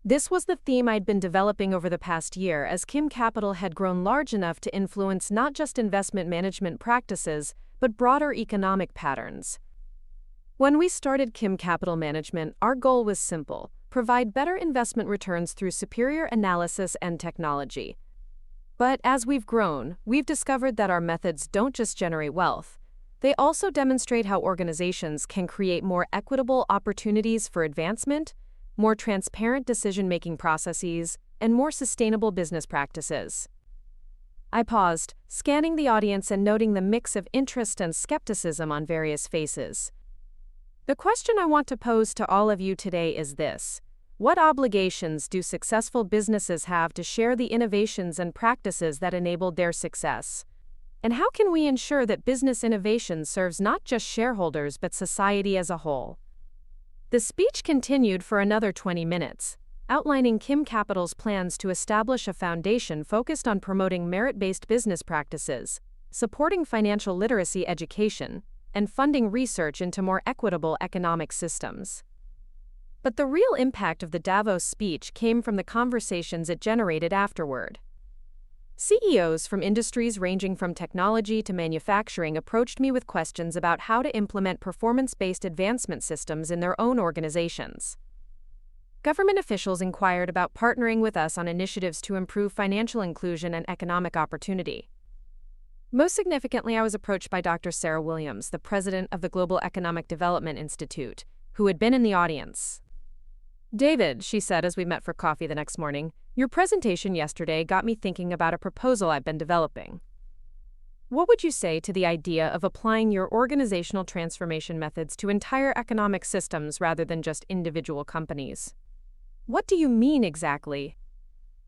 This was the theme I'd been developing over the past year as Kim Capital had grown large enough to influence not just investment management practices, but broader economic patterns. When we started Kim Capital Management, our goal was simple: provide better investment returns through superior analysis and technology. But as we've grown, we've discovered that our methods don't just generate wealth. They also demonstrate how organizations can create more equitable opportunities for advancement, more transparent decision-making processes, and more sustainable business practices. I paused, scanning the audience and noting the mix of interest and skepticism on various faces. The question I want to pose to all of you today is this: what obligations do successful businesses have to share the innovations and practices that enabled their success? And how can we ensure that business innovation serves not just shareholders but society as a whole? The speech continued for another 20 minutes, outlining Kim Capital's plans to establish a foundation focused on promoting merit-based business practices, supporting financial literacy education, and funding research into more equitable economic systems. But the real impact of the Davos speech came from the conversations it generated afterward. CEOs from industries ranging from technology to manufacturing approached me with questions about how to implement performance-based advancement systems in their own organizations. Government officials inquired about partnering with us on initiatives to improve financial inclusion and economic opportunity. Most significantly, I was approached by Dr. Sarah Williams, the president of the Global Economic Development Institute, who had been in the audience. "David," she said as we met for coffee the next morning, "your presentation yesterday got me thinking about a proposal I've been developing. What would you say to the idea of applying your organizational transformation methods to entire economic systems rather than just individual companies?" "What do you mean exactly?"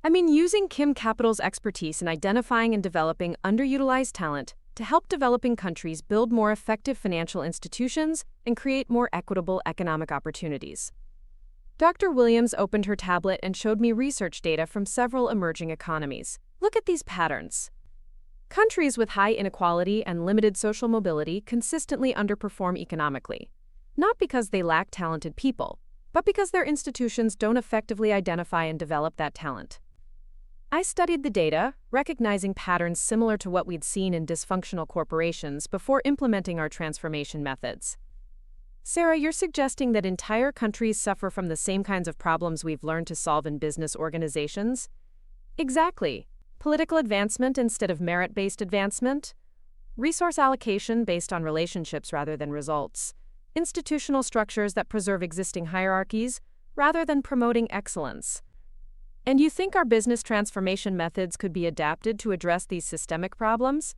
"I mean using Kim Capital's expertise in identifying and developing underutilized talent to help developing countries build more effective financial institutions and create more equitable economic opportunities." Dr. Williams opened her tablet and showed me research data from several emerging economies. "Look at these patterns. Countries with high inequality and limited social mobility consistently underperform economically, not because they lack talented people, but because their institutions don't effectively identify and develop that talent." I studied the data, recognizing patterns similar to what we'd seen in dysfunctional corporations before implementing our transformation methods. "Sarah, you're suggesting that entire countries suffer from the same kinds of problems we've learned to solve in business organizations?" "Exactly. Political advancement instead of merit-based advancement, resource allocation based on relationships rather than results, institutional structures that preserve existing hierarchies rather than promoting excellence." "And you think our business transformation methods could be adapted to address these systemic problems?"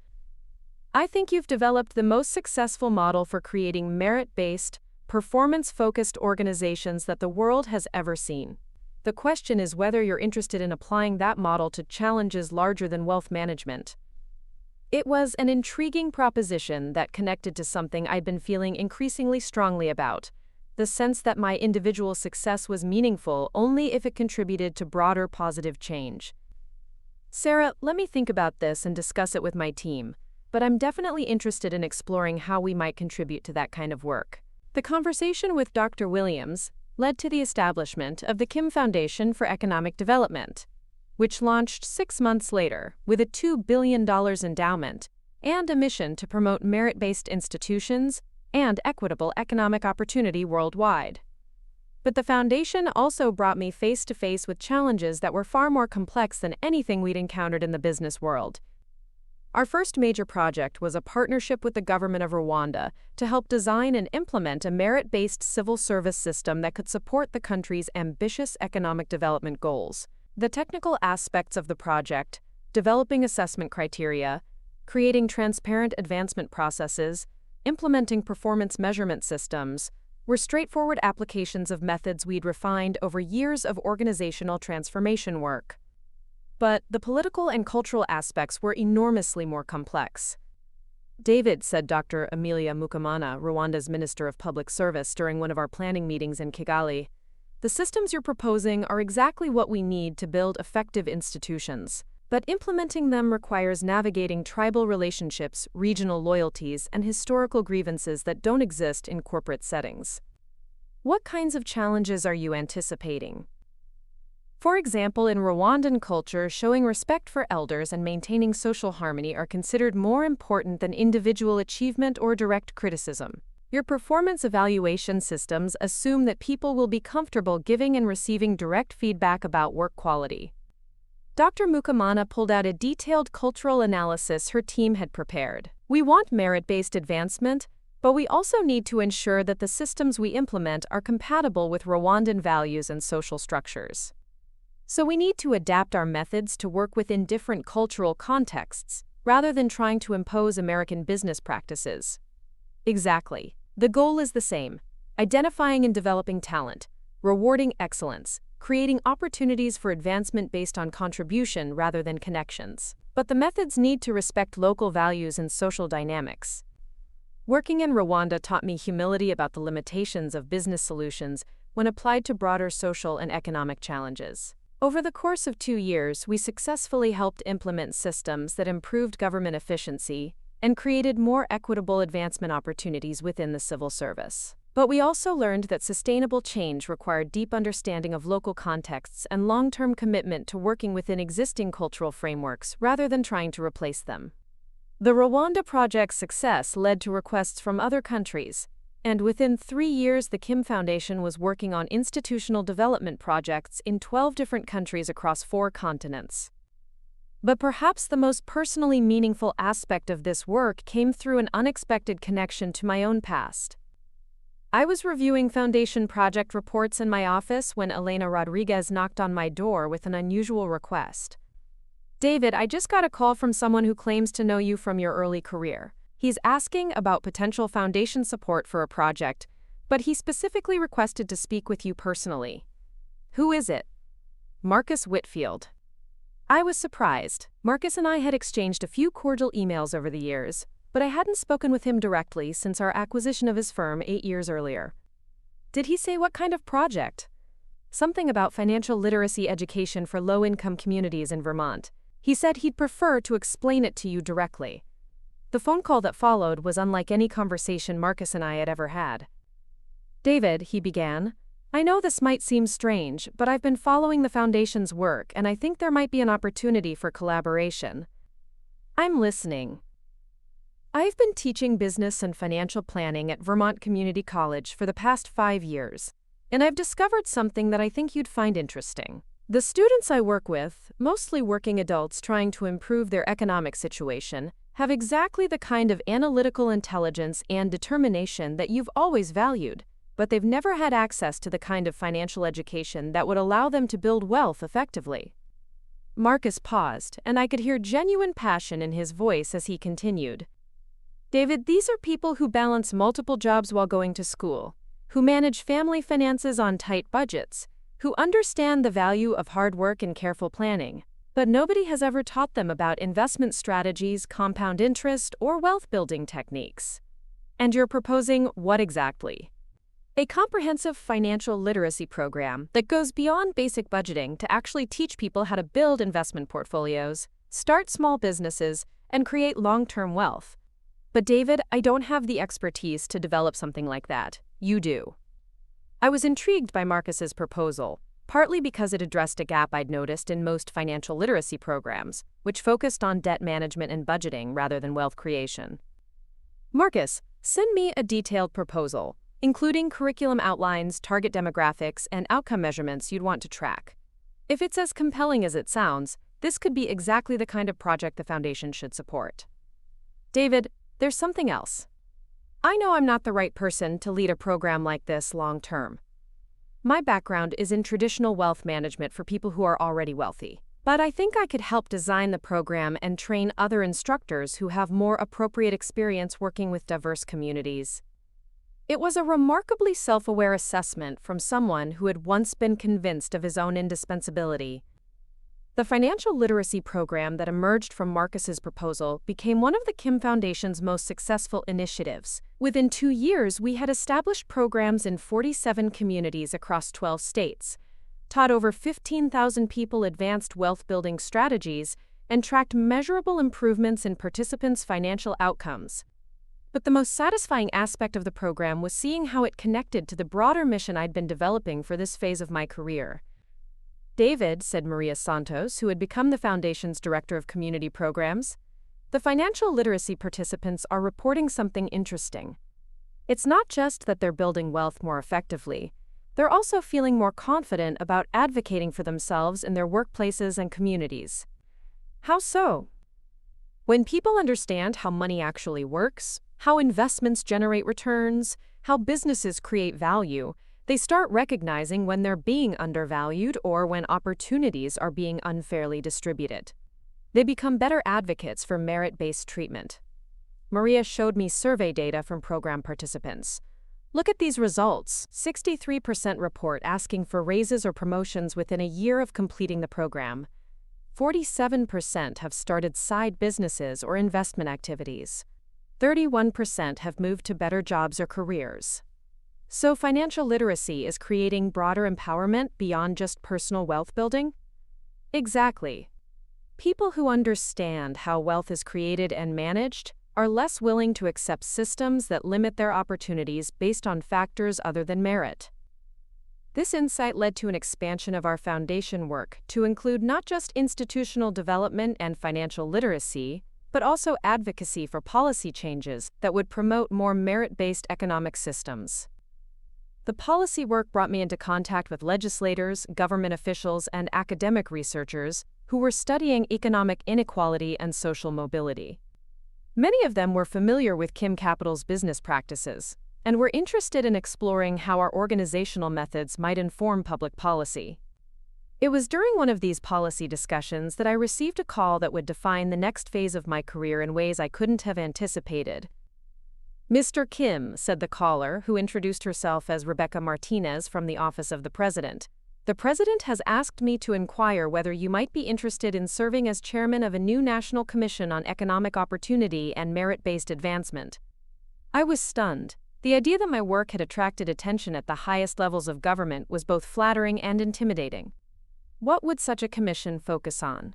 "I think you've developed the most successful model for creating merit-based, performance-focused organizations that the world has ever seen. The question is whether you're interested in applying that model to challenges larger than wealth management." It was an intriguing proposition that connected to something I'd been feeling increasingly strongly about: the sense that my individual success was meaningful only if it contributed to broader positive change. "Sarah, let me think about this and discuss it with my team, but I'm definitely interested in exploring how we might contribute to that kind of work." The conversation with Dr. Williams led to the establishment of the Kim Foundation for Economic Development, which launched 6 months later with a $2 billion endowment and a mission to promote merit-based institutions and equitable economic opportunity worldwide. But the foundation also brought me face-to-face with challenges that were far more complex than anything we'd encountered in the business world. Our first major project was a partnership with the government of Rwanda to help design and implement a merit-based civil service system that could support the country's ambitious economic development goals. The technical aspects of the project, developing assessment criteria, creating transparent advancement processes, implementing performance measurement systems, were straightforward applications of methods we'd refined over years of organizational transformation work. But the political and cultural aspects were enormously more complex. "David," said Dr. Emilia Mukamana, Rwanda's Minister of Public Service, during one of our planning meetings in Kigali, "the systems you're proposing are exactly what we need to build effective institutions. But implementing them requires navigating tribal relationships, regional loyalties, and historical grievances that don't exist in corporate settings. What kinds of challenges are you anticipating?" For example, in Rwandan culture, showing respect for elders and maintaining social harmony are considered more important than individual achievement or direct criticism. Your performance evaluation systems assume that people will be comfortable giving and receiving direct feedback about work quality. Dr. Mukamana pulled out a detailed cultural analysis her team had prepared. "We want merit-based advancement, but we also need to ensure that the systems we implement are compatible with Rwandan values and social structures. So we need to adapt our methods to work within different cultural contexts, rather than trying to impose American business practices." Exactly. The goal is the same: identifying and developing talent, rewarding excellence, creating opportunities for advancement based on contribution rather than connections. But the methods need to respect local values and social dynamics. Working in Rwanda taught me humility about the limitations of business solutions when applied to broader social and economic challenges. Over the course of 2 years, we successfully helped implement systems that improved government efficiency and created more equitable advancement opportunities within the civil service. But we also learned that sustainable change required deep understanding of local contexts and long-term commitment to working within existing cultural frameworks rather than trying to replace them. The Rwanda project's success led to requests from other countries, And within 3 years, the Kim Foundation was working on institutional development projects in 12 different countries across 4 continents. But perhaps the most personally meaningful aspect of this work came through an unexpected connection to my own past. I was reviewing foundation project reports in my office when Elena Rodriguez knocked on my door with an unusual request. "David, I just got a call from someone who claims to know you from your early career. He's asking about potential foundation support for a project, but he specifically requested to speak with you personally." "Who is it?" "Marcus Whitfield." I was surprised. Marcus and I had exchanged a few cordial emails over the years, but I hadn't spoken with him directly since our acquisition of his firm 8 years earlier. "Did he say what kind of project?" "Something about financial literacy education for low-income communities in Vermont. He said he'd prefer to explain it to you directly." The phone call that followed was unlike any conversation Marcus and I had ever had. "David," he began, "I know this might seem strange, but I've been following the Foundation's work and I think there might be an opportunity for collaboration." "I'm listening." "I've been teaching business and financial planning at Vermont Community College for the past 5 years, and I've discovered something that I think you'd find interesting. The students I work with, mostly working adults trying to improve their economic situation, have exactly the kind of analytical intelligence and determination that you've always valued, but they've never had access to the kind of financial education that would allow them to build wealth effectively." Marcus paused, and I could hear genuine passion in his voice as he continued. "David, these are people who balance multiple jobs while going to school, who manage family finances on tight budgets, who understand the value of hard work and careful planning, but nobody has ever taught them about investment strategies, compound interest, or wealth-building techniques." "And you're proposing what exactly?" "A comprehensive financial literacy program that goes beyond basic budgeting to actually teach people how to build investment portfolios, start small businesses, and create long-term wealth." "But David, I don't have the expertise to develop something like that. You do." I was intrigued by Marcus's proposal, partly because it addressed a gap I'd noticed in most financial literacy programs, which focused on debt management and budgeting rather than wealth creation. "Marcus, send me a detailed proposal, including curriculum outlines, target demographics, and outcome measurements you'd want to track. If it's as compelling as it sounds, this could be exactly the kind of project the Foundation should support." "David, there's something else. I know I'm not the right person to lead a program like this long-term. My background is in traditional wealth management for people who are already wealthy, but I think I could help design the program and train other instructors who have more appropriate experience working with diverse communities." It was a remarkably self-aware assessment from someone who had once been convinced of his own indispensability. The financial literacy program that emerged from Marcus's proposal became one of the Kim Foundation's most successful initiatives. Within 2 years, we had established programs in 47 communities across 12 states, taught over 15,000 people advanced wealth-building strategies, and tracked measurable improvements in participants' financial outcomes. But the most satisfying aspect of the program was seeing how it connected to the broader mission I'd been developing for this phase of my career. "David," said Maria Santos, who had become the Foundation's Director of Community Programs, "the financial literacy participants are reporting something interesting. It's not just that they're building wealth more effectively, they're also feeling more confident about advocating for themselves in their workplaces and communities." "How so?" "When people understand how money actually works, how investments generate returns, how businesses create value, they start recognizing when they're being undervalued or when opportunities are being unfairly distributed. They become better advocates for merit-based treatment." Maria showed me survey data from program participants. "Look at these results. 63% report asking for raises or promotions within a year of completing the program. 47% have started side businesses or investment activities. 31% have moved to better jobs or careers." So financial literacy is creating broader empowerment beyond just personal wealth building? Exactly. People who understand how wealth is created and managed are less willing to accept systems that limit their opportunities based on factors other than merit. This insight led to an expansion of our foundation work to include not just institutional development and financial literacy, but also advocacy for policy changes that would promote more merit-based economic systems. The policy work brought me into contact with legislators, government officials, and academic researchers who were studying economic inequality and social mobility. Many of them were familiar with Kim Capital's business practices and were interested in exploring how our organizational methods might inform public policy. It was during one of these policy discussions that I received a call that would define the next phase of my career in ways I couldn't have anticipated. "Mr. Kim," said the caller, who introduced herself as Rebecca Martinez from the Office of the President, "the President has asked me to inquire whether you might be interested in serving as chairman of a new National Commission on Economic Opportunity and Merit-Based Advancement." I was stunned. The idea that my work had attracted attention at the highest levels of government was both flattering and intimidating. What would such a commission focus on?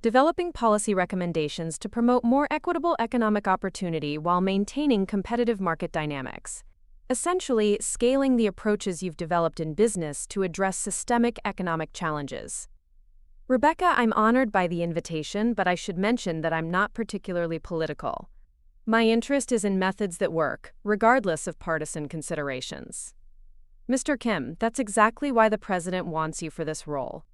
Developing policy recommendations to promote more equitable economic opportunity while maintaining competitive market dynamics. Essentially, scaling the approaches you've developed in business to address systemic economic challenges. Rebecca, I'm honored by the invitation, but I should mention that I'm not particularly political. My interest is in methods that work, regardless of partisan considerations. Mr. Kim, that's exactly why the President wants you for this role.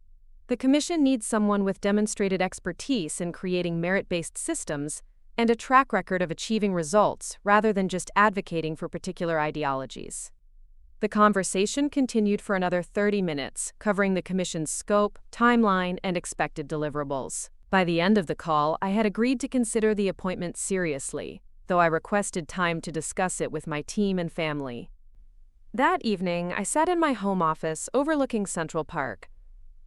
The Commission needs someone with demonstrated expertise in creating merit-based systems and a track record of achieving results rather than just advocating for particular ideologies. The conversation continued for another 30 minutes, covering the Commission's scope, timeline, and expected deliverables. By the end of the call, I had agreed to consider the appointment seriously, though I requested time to discuss it with my team and family. That evening, I sat in my home office overlooking Central Park,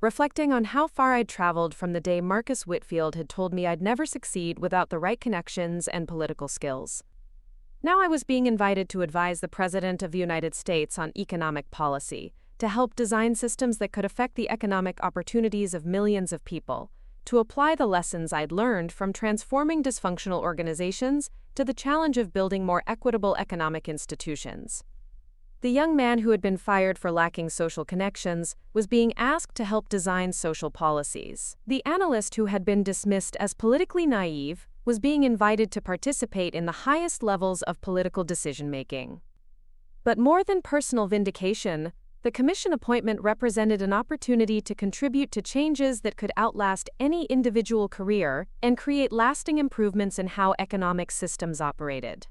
reflecting on how far I'd traveled from the day Marcus Whitfield had told me I'd never succeed without the right connections and political skills. Now I was being invited to advise the President of the United States on economic policy, to help design systems that could affect the economic opportunities of millions of people, to apply the lessons I'd learned from transforming dysfunctional organizations to the challenge of building more equitable economic institutions. The young man who had been fired for lacking social connections was being asked to help design social policies. The analyst who had been dismissed as politically naive was being invited to participate in the highest levels of political decision-making. But more than personal vindication, the commission appointment represented an opportunity to contribute to changes that could outlast any individual career and create lasting improvements in how economic systems operated.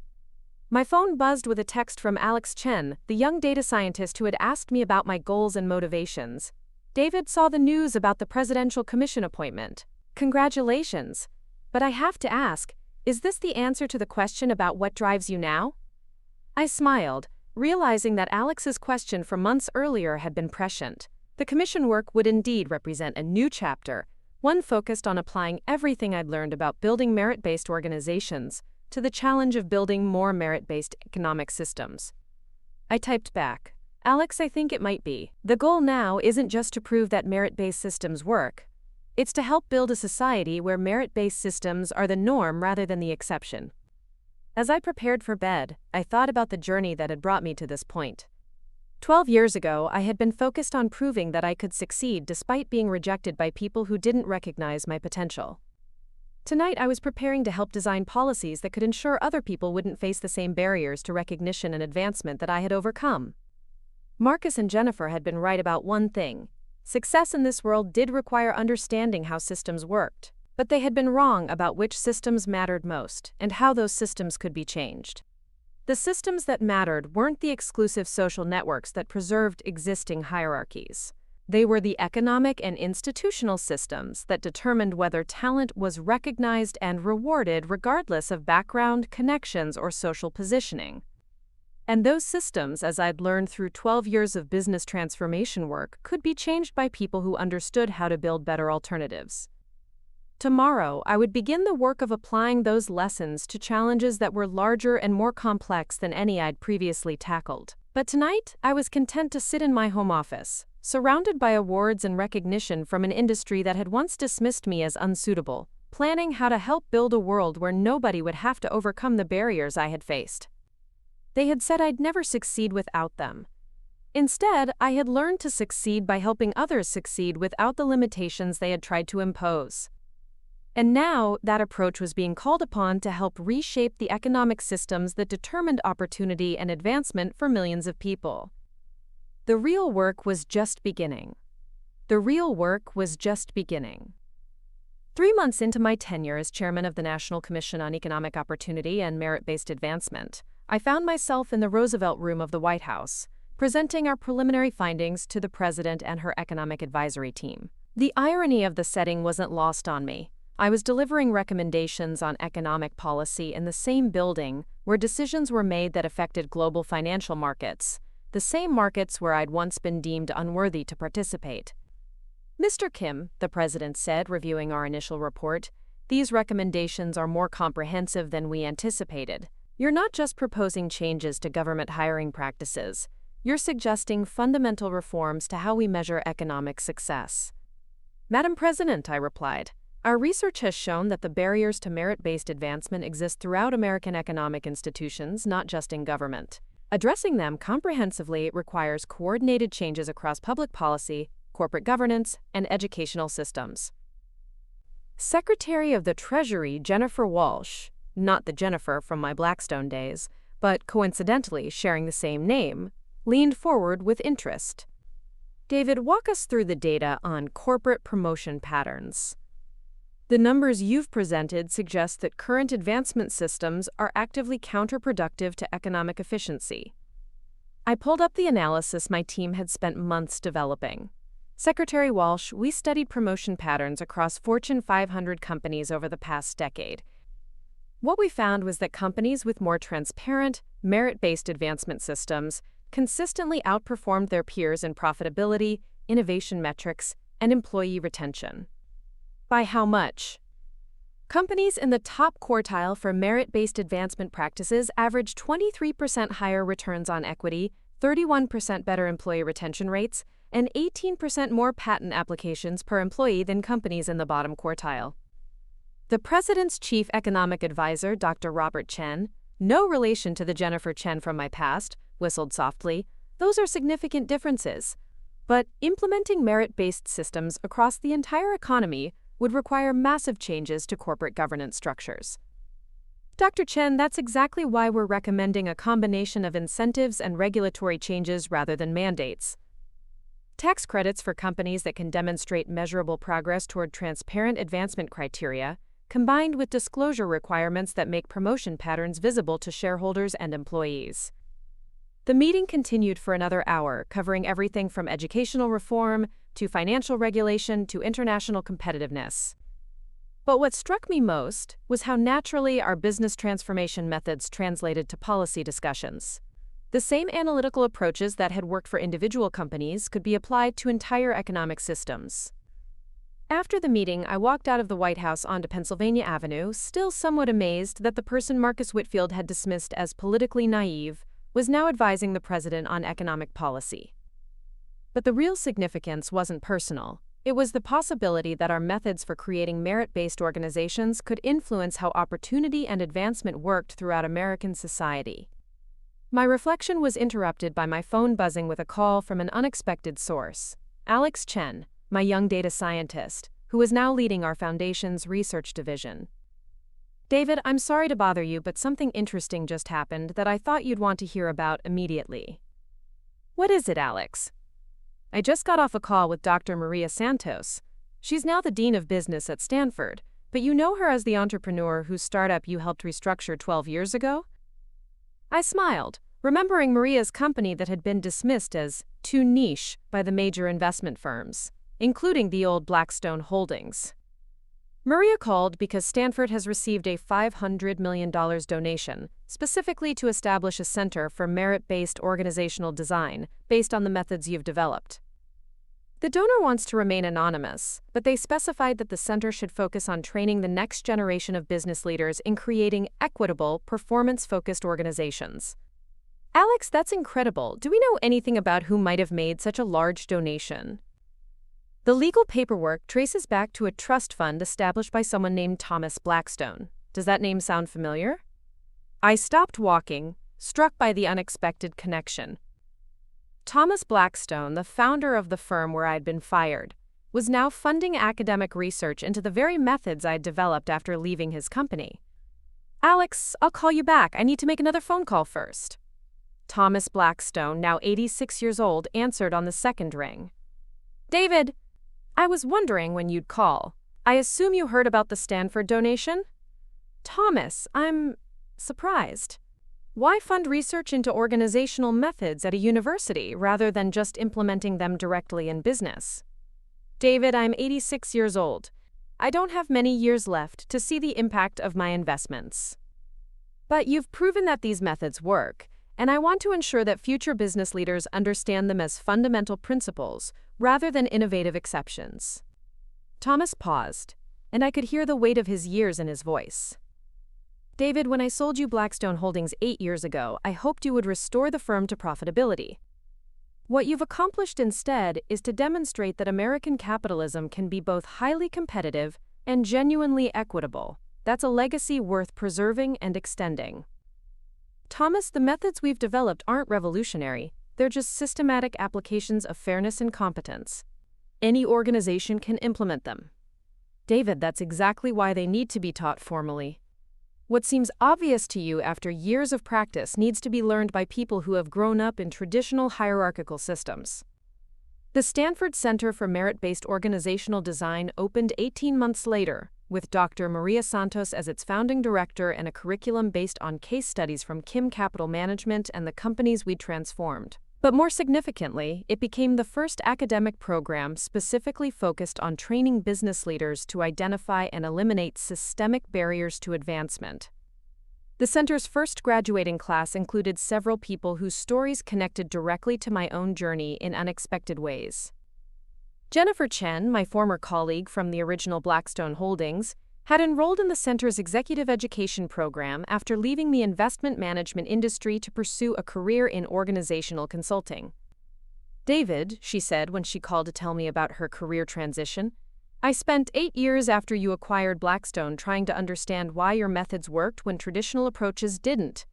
My phone buzzed with a text from Alex Chen, the young data scientist who had asked me about my goals and motivations. "David saw the news about the presidential commission appointment. Congratulations. But I have to ask, is this the answer to the question about what drives you now?" I smiled, realizing that Alex's question from months earlier had been prescient. The commission work would indeed represent a new chapter, one focused on applying everything I'd learned about building merit-based organizations to the challenge of building more merit-based economic systems. I typed back, "Alex, I think it might be. The goal now isn't just to prove that merit-based systems work. It's to help build a society where merit-based systems are the norm rather than the exception." As I prepared for bed, I thought about the journey that had brought me to this point. 12 years ago, I had been focused on proving that I could succeed despite being rejected by people who didn't recognize my potential. Tonight, I was preparing to help design policies that could ensure other people wouldn't face the same barriers to recognition and advancement that I had overcome. Marcus and Jennifer had been right about one thing. Success in this world did require understanding how systems worked, but they had been wrong about which systems mattered most and how those systems could be changed. The systems that mattered weren't the exclusive social networks that preserved existing hierarchies. They were the economic and institutional systems that determined whether talent was recognized and rewarded regardless of background, connections, or social positioning. And those systems, as I'd learned through 12 years of business transformation work, could be changed by people who understood how to build better alternatives. Tomorrow, I would begin the work of applying those lessons to challenges that were larger and more complex than any I'd previously tackled. But tonight, I was content to sit in my home office, surrounded by awards and recognition from an industry that had once dismissed me as unsuitable, planning how to help build a world where nobody would have to overcome the barriers I had faced. They had said I'd never succeed without them. Instead, I had learned to succeed by helping others succeed without the limitations they had tried to impose. And now, that approach was being called upon to help reshape the economic systems that determined opportunity and advancement for millions of people. The real work was just beginning. The real work was just beginning. 3 months into my tenure as chairman of the National Commission on Economic Opportunity and Merit-Based Advancement, I found myself in the Roosevelt Room of the White House, presenting our preliminary findings to the President and her Economic Advisory Team. The irony of the setting wasn't lost on me. I was delivering recommendations on economic policy in the same building where decisions were made that affected global financial markets, the same markets where I'd once been deemed unworthy to participate. Mr. Kim, the President said, reviewing our initial report, these recommendations are more comprehensive than we anticipated. You're not just proposing changes to government hiring practices, you're suggesting fundamental reforms to how we measure economic success. Madam President, I replied, our research has shown that the barriers to merit-based advancement exist throughout American economic institutions, not just in government. Addressing them comprehensively requires coordinated changes across public policy, corporate governance, and educational systems. Secretary of the Treasury Jennifer Walsh, not the Jennifer from my Blackstone days, but coincidentally sharing the same name, leaned forward with interest. David, walk us through the data on corporate promotion patterns. The numbers you've presented suggest that current advancement systems are actively counterproductive to economic efficiency. I pulled up the analysis my team had spent months developing. Secretary Walsh, we studied promotion patterns across Fortune 500 companies over the past decade. What we found was that companies with more transparent, merit-based advancement systems consistently outperformed their peers in profitability, innovation metrics, and employee retention. By how much? Companies in the top quartile for merit-based advancement practices averaged 23% higher returns on equity, 31% better employee retention rates, and 18% more patent applications per employee than companies in the bottom quartile. The President's chief economic advisor, Dr. Robert Chen, no relation to the Jennifer Chen from my past, whistled softly. Those are significant differences. But implementing merit-based systems across the entire economy would require massive changes to corporate governance structures. Dr. Chen, that's exactly why we're recommending a combination of incentives and regulatory changes rather than mandates. Tax credits for companies that can demonstrate measurable progress toward transparent advancement criteria, combined with disclosure requirements that make promotion patterns visible to shareholders and employees. The meeting continued for another hour, covering everything from educational reform to financial regulation to international competitiveness. But what struck me most was how naturally our business transformation methods translated to policy discussions. The same analytical approaches that had worked for individual companies could be applied to entire economic systems. After the meeting, I walked out of the White House onto Pennsylvania Avenue, still somewhat amazed that the person Marcus Whitfield had dismissed as politically naive was now advising the President on economic policy. But the real significance wasn't personal. It was the possibility that our methods for creating merit-based organizations could influence how opportunity and advancement worked throughout American society. My reflection was interrupted by my phone buzzing with a call from an unexpected source. Alex Chen, my young data scientist, who is now leading our foundation's research division. David, I'm sorry to bother you, but something interesting just happened that I thought you'd want to hear about immediately. What is it, Alex? I just got off a call with Dr. Maria Santos. She's now the Dean of Business at Stanford, but you know her as the entrepreneur whose startup you helped restructure 12 years ago? I smiled, remembering Maria's company that had been dismissed as too niche by the major investment firms, including the old Blackstone holdings. Maria called because Stanford has received a $500 million donation, specifically to establish a center for merit-based organizational design based on the methods you've developed. The donor wants to remain anonymous, but they specified that the center should focus on training the next generation of business leaders in creating equitable, performance-focused organizations. Alex, that's incredible. Do we know anything about who might have made such a large donation? The legal paperwork traces back to a trust fund established by someone named Thomas Blackstone. Does that name sound familiar? I stopped walking, struck by the unexpected connection. Thomas Blackstone, the founder of the firm where I'd been fired, was now funding academic research into the very methods I'd developed after leaving his company. "Alex, I'll call you back. I need to make another phone call first." Thomas Blackstone, now 86 years old, answered on the second ring. "David, I was wondering when you'd call. I assume you heard about the Stanford donation?" "Thomas, I'm surprised. Why fund research into organizational methods at a university rather than just implementing them directly in business?" "David, I'm 86 years old. I don't have many years left to see the impact of my investments. But you've proven that these methods work, and I want to ensure that future business leaders understand them as fundamental principles rather than innovative exceptions." Thomas paused, and I could hear the weight of his years in his voice. "David, when I sold you Blackstone Holdings 8 years ago, I hoped you would restore the firm to profitability. What you've accomplished instead is to demonstrate that American capitalism can be both highly competitive and genuinely equitable. That's a legacy worth preserving and extending." "Thomas, the methods we've developed aren't revolutionary. They're just systematic applications of fairness and competence. Any organization can implement them." "David, that's exactly why they need to be taught formally. What seems obvious to you after years of practice needs to be learned by people who have grown up in traditional hierarchical systems." The Stanford Center for Merit-Based Organizational Design opened 18 months later, with Dr. Maria Santos as its founding director and a curriculum based on case studies from Kim Capital Management and the companies we'd transformed. But more significantly, it became the first academic program specifically focused on training business leaders to identify and eliminate systemic barriers to advancement. The center's first graduating class included several people whose stories connected directly to my own journey in unexpected ways. Jennifer Chen, my former colleague from the original Blackstone Holdings, had enrolled in the center's executive education program after leaving the investment management industry to pursue a career in organizational consulting. "David," she said when she called to tell me about her career transition, "I spent 8 years after you acquired Blackstone trying to understand why your methods worked when traditional approaches didn't.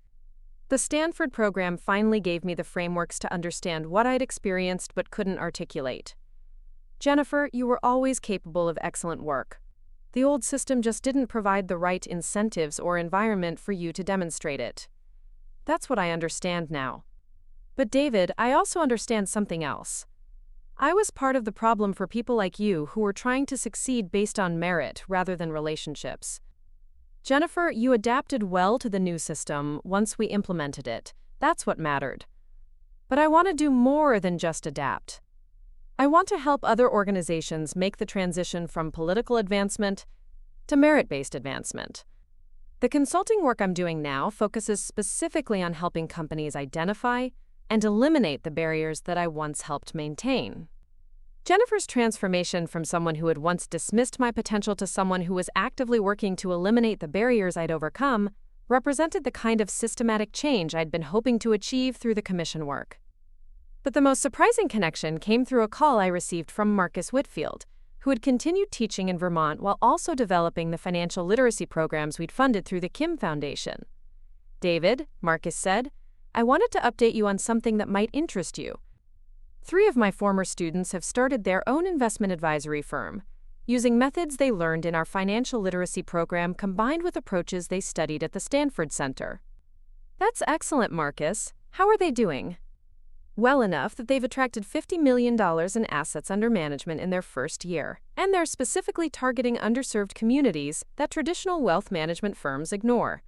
The Stanford program finally gave me the frameworks to understand what I'd experienced but couldn't articulate. Jennifer, you were always capable of excellent work. The old system just didn't provide the right incentives or environment for you to demonstrate it. That's what I understand now. But David, I also understand something else. I was part of the problem for people like you who were trying to succeed based on merit rather than relationships. Jennifer, you adapted well to the new system once we implemented it. That's what mattered. But I want to do more than just adapt. I want to help other organizations make the transition from political advancement to merit-based advancement. The consulting work I'm doing now focuses specifically on helping companies identify and eliminate the barriers that I once helped maintain." Jennifer's transformation from someone who had once dismissed my potential to someone who was actively working to eliminate the barriers I'd overcome represented the kind of systematic change I'd been hoping to achieve through the commission work. But the most surprising connection came through a call I received from Marcus Whitfield, who had continued teaching in Vermont while also developing the financial literacy programs we'd funded through the Kim Foundation. "David," Marcus said, "I wanted to update you on something that might interest you. 3 of my former students have started their own investment advisory firm, using methods they learned in our financial literacy program combined with approaches they studied at the Stanford Center." "That's excellent, Marcus. How are they doing?" "Well enough that they've attracted $50 million in assets under management in their first year, and they're specifically targeting underserved communities that traditional wealth management firms ignore."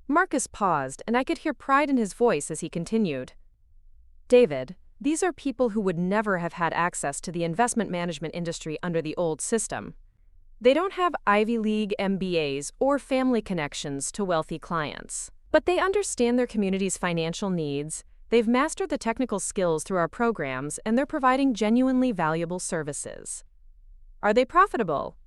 Marcus paused, and I could hear pride in his voice as he continued. "David, these are people who would never have had access to the investment management industry under the old system. They don't have Ivy League MBAs or family connections to wealthy clients, but they understand their community's financial needs. They've mastered the technical skills through our programs, and they're providing genuinely valuable services." "Are they profitable?"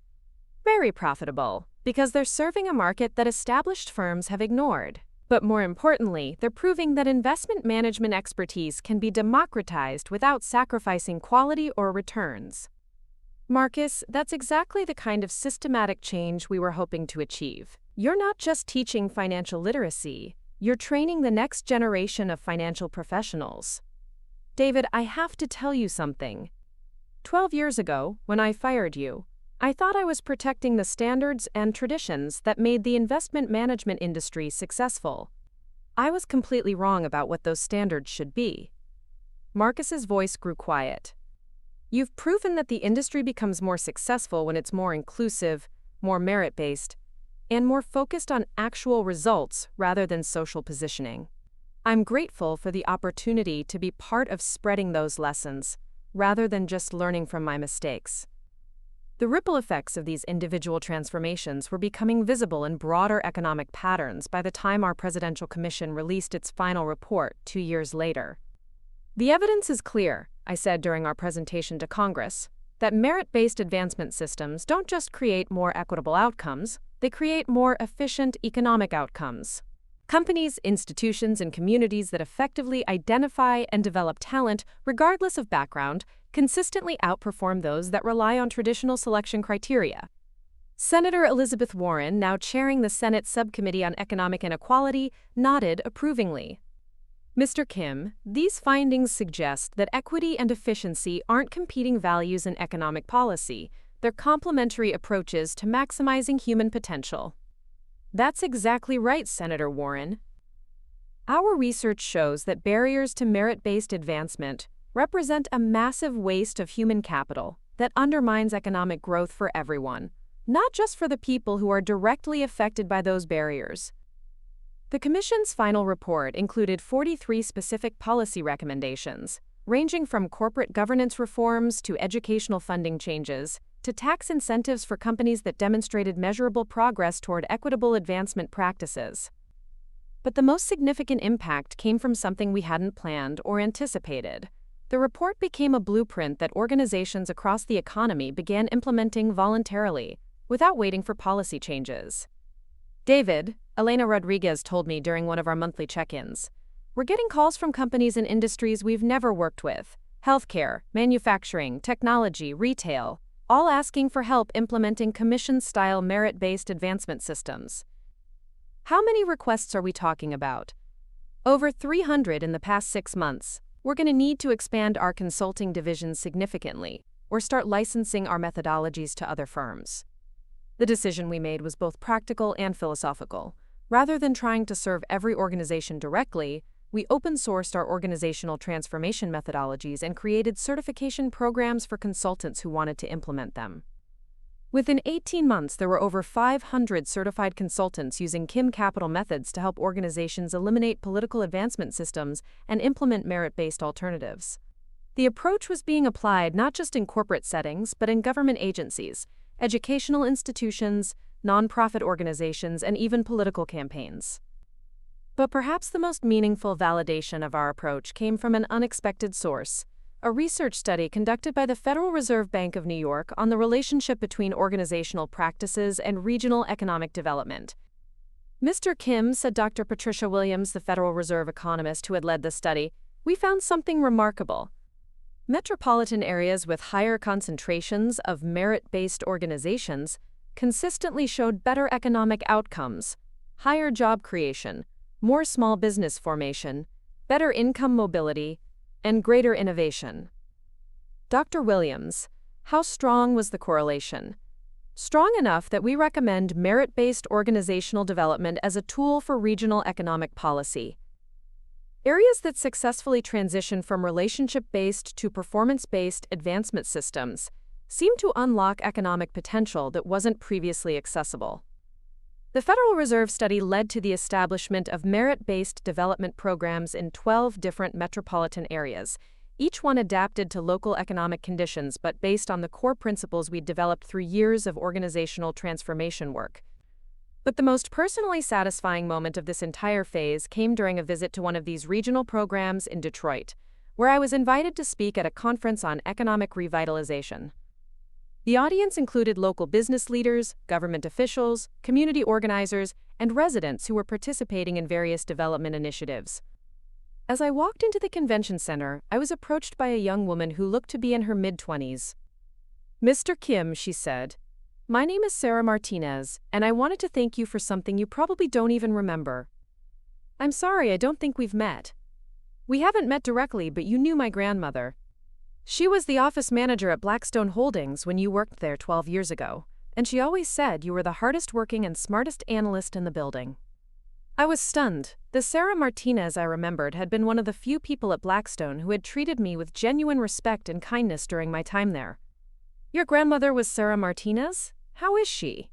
"Very profitable, because they're serving a market that established firms have ignored. But more importantly, they're proving that investment management expertise can be democratized without sacrificing quality or returns." Marcus, that's exactly the kind of systematic change we were hoping to achieve. You're not just teaching financial literacy. You're training the next generation of financial professionals. David, I have to tell you something. 12 years ago, when I fired you, I thought I was protecting the standards and traditions that made the investment management industry successful. I was completely wrong about what those standards should be. Marcus's voice grew quiet. You've proven that the industry becomes more successful when it's more inclusive, more merit-based, and more focused on actual results rather than social positioning. I'm grateful for the opportunity to be part of spreading those lessons, rather than just learning from my mistakes. The ripple effects of these individual transformations were becoming visible in broader economic patterns by the time our Presidential Commission released its final report 2 years later. The evidence is clear, I said during our presentation to Congress, that merit-based advancement systems don't just create more equitable outcomes, they create more efficient economic outcomes. Companies, institutions, and communities that effectively identify and develop talent, regardless of background, consistently outperform those that rely on traditional selection criteria. Senator Elizabeth Warren, now chairing the Senate Subcommittee on Economic Inequality, nodded approvingly. Mr. Kim, these findings suggest that equity and efficiency aren't competing values in economic policy, they're complementary approaches to maximizing human potential. That's exactly right, Senator Warren. Our research shows that barriers to merit-based advancement represent a massive waste of human capital that undermines economic growth for everyone, not just for the people who are directly affected by those barriers. The Commission's final report included 43 specific policy recommendations, ranging from corporate governance reforms to educational funding changes, to tax incentives for companies that demonstrated measurable progress toward equitable advancement practices. But the most significant impact came from something we hadn't planned or anticipated. The report became a blueprint that organizations across the economy began implementing voluntarily, without waiting for policy changes. David, Elena Rodriguez told me during one of our monthly check-ins, we're getting calls from companies in industries we've never worked with, healthcare, manufacturing, technology, retail, all asking for help implementing commission-style merit-based advancement systems. How many requests are we talking about? Over 300 in the past 6 months. We're going to need to expand our consulting division significantly, or start licensing our methodologies to other firms. The decision we made was both practical and philosophical. Rather than trying to serve every organization directly, we open-sourced our organizational transformation methodologies and created certification programs for consultants who wanted to implement them. Within 18 months, there were over 500 certified consultants using Kim Capital methods to help organizations eliminate political advancement systems and implement merit-based alternatives. The approach was being applied not just in corporate settings, but in government agencies, educational institutions, nonprofit organizations, and even political campaigns. But perhaps the most meaningful validation of our approach came from an unexpected source: a research study conducted by the Federal Reserve Bank of New York on the relationship between organizational practices and regional economic development. Mr. Kim, said Dr. Patricia Williams, the Federal Reserve economist who had led the study, we found something remarkable. Metropolitan areas with higher concentrations of merit-based organizations consistently showed better economic outcomes, higher job creation, more small business formation, better income mobility, and greater innovation. Dr. Williams, how strong was the correlation? Strong enough that we recommend merit-based organizational development as a tool for regional economic policy. Areas that successfully transition from relationship-based to performance-based advancement systems seem to unlock economic potential that wasn't previously accessible. The Federal Reserve study led to the establishment of merit-based development programs in 12 different metropolitan areas, each one adapted to local economic conditions but based on the core principles we'd developed through years of organizational transformation work. But the most personally satisfying moment of this entire phase came during a visit to one of these regional programs in Detroit, where I was invited to speak at a conference on economic revitalization. The audience included local business leaders, government officials, community organizers, and residents who were participating in various development initiatives. As I walked into the convention center, I was approached by a young woman who looked to be in her mid-20s. Mr. Kim, she said, my name is Sarah Martinez, and I wanted to thank you for something you probably don't even remember. I'm sorry, I don't think we've met. We haven't met directly, but you knew my grandmother. She was the office manager at Blackstone Holdings when you worked there 12 years ago, and she always said you were the hardest working and smartest analyst in the building. I was stunned. The Sarah Martinez I remembered had been one of the few people at Blackstone who had treated me with genuine respect and kindness during my time there. Your grandmother was Sarah Martinez? How is she?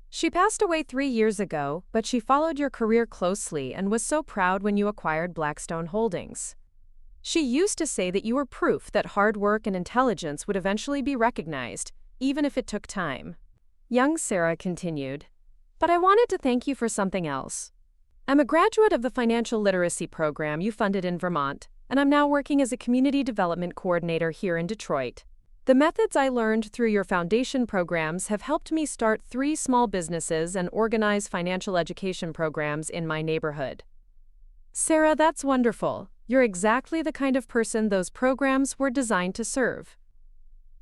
She passed away 3 years ago, but she followed your career closely and was so proud when you acquired Blackstone Holdings. She used to say that you were proof that hard work and intelligence would eventually be recognized, even if it took time. Young Sarah continued, "But I wanted to thank you for something else. I'm a graduate of the financial literacy program you funded in Vermont, and I'm now working as a community development coordinator here in Detroit. The methods I learned through your foundation programs have helped me start 3 small businesses and organize financial education programs in my neighborhood." Sarah, that's wonderful. You're exactly the kind of person those programs were designed to serve.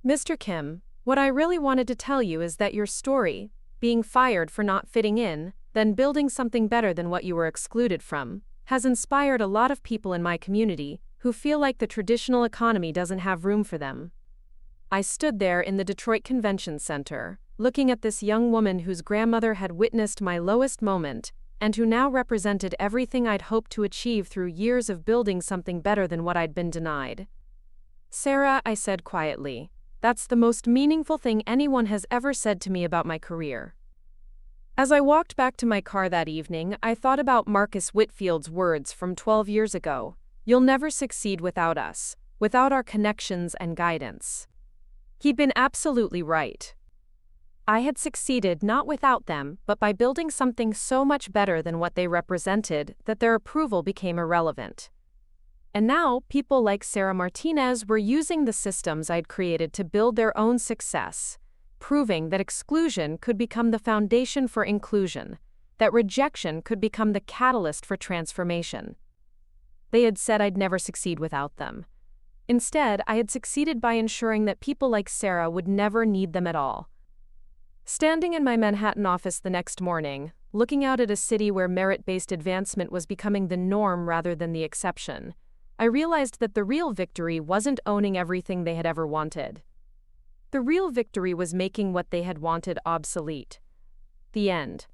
Mr. Kim, what I really wanted to tell you is that your story, being fired for not fitting in, then building something better than what you were excluded from, has inspired a lot of people in my community who feel like the traditional economy doesn't have room for them. I stood there in the Detroit Convention Center, looking at this young woman whose grandmother had witnessed my lowest moment and who now represented everything I'd hoped to achieve through years of building something better than what I'd been denied. "Sarah," I said quietly, "that's the most meaningful thing anyone has ever said to me about my career." As I walked back to my car that evening, I thought about Marcus Whitfield's words from 12 years ago, "You'll never succeed without us, without our connections and guidance." He'd been absolutely right. I had succeeded not without them, but by building something so much better than what they represented that their approval became irrelevant. And now, people like Sarah Martinez were using the systems I'd created to build their own success, proving that exclusion could become the foundation for inclusion, that rejection could become the catalyst for transformation. They had said I'd never succeed without them. Instead, I had succeeded by ensuring that people like Sarah would never need them at all. Standing in my Manhattan office the next morning, looking out at a city where merit-based advancement was becoming the norm rather than the exception, I realized that the real victory wasn't owning everything they had ever wanted. The real victory was making what they had wanted obsolete. The end.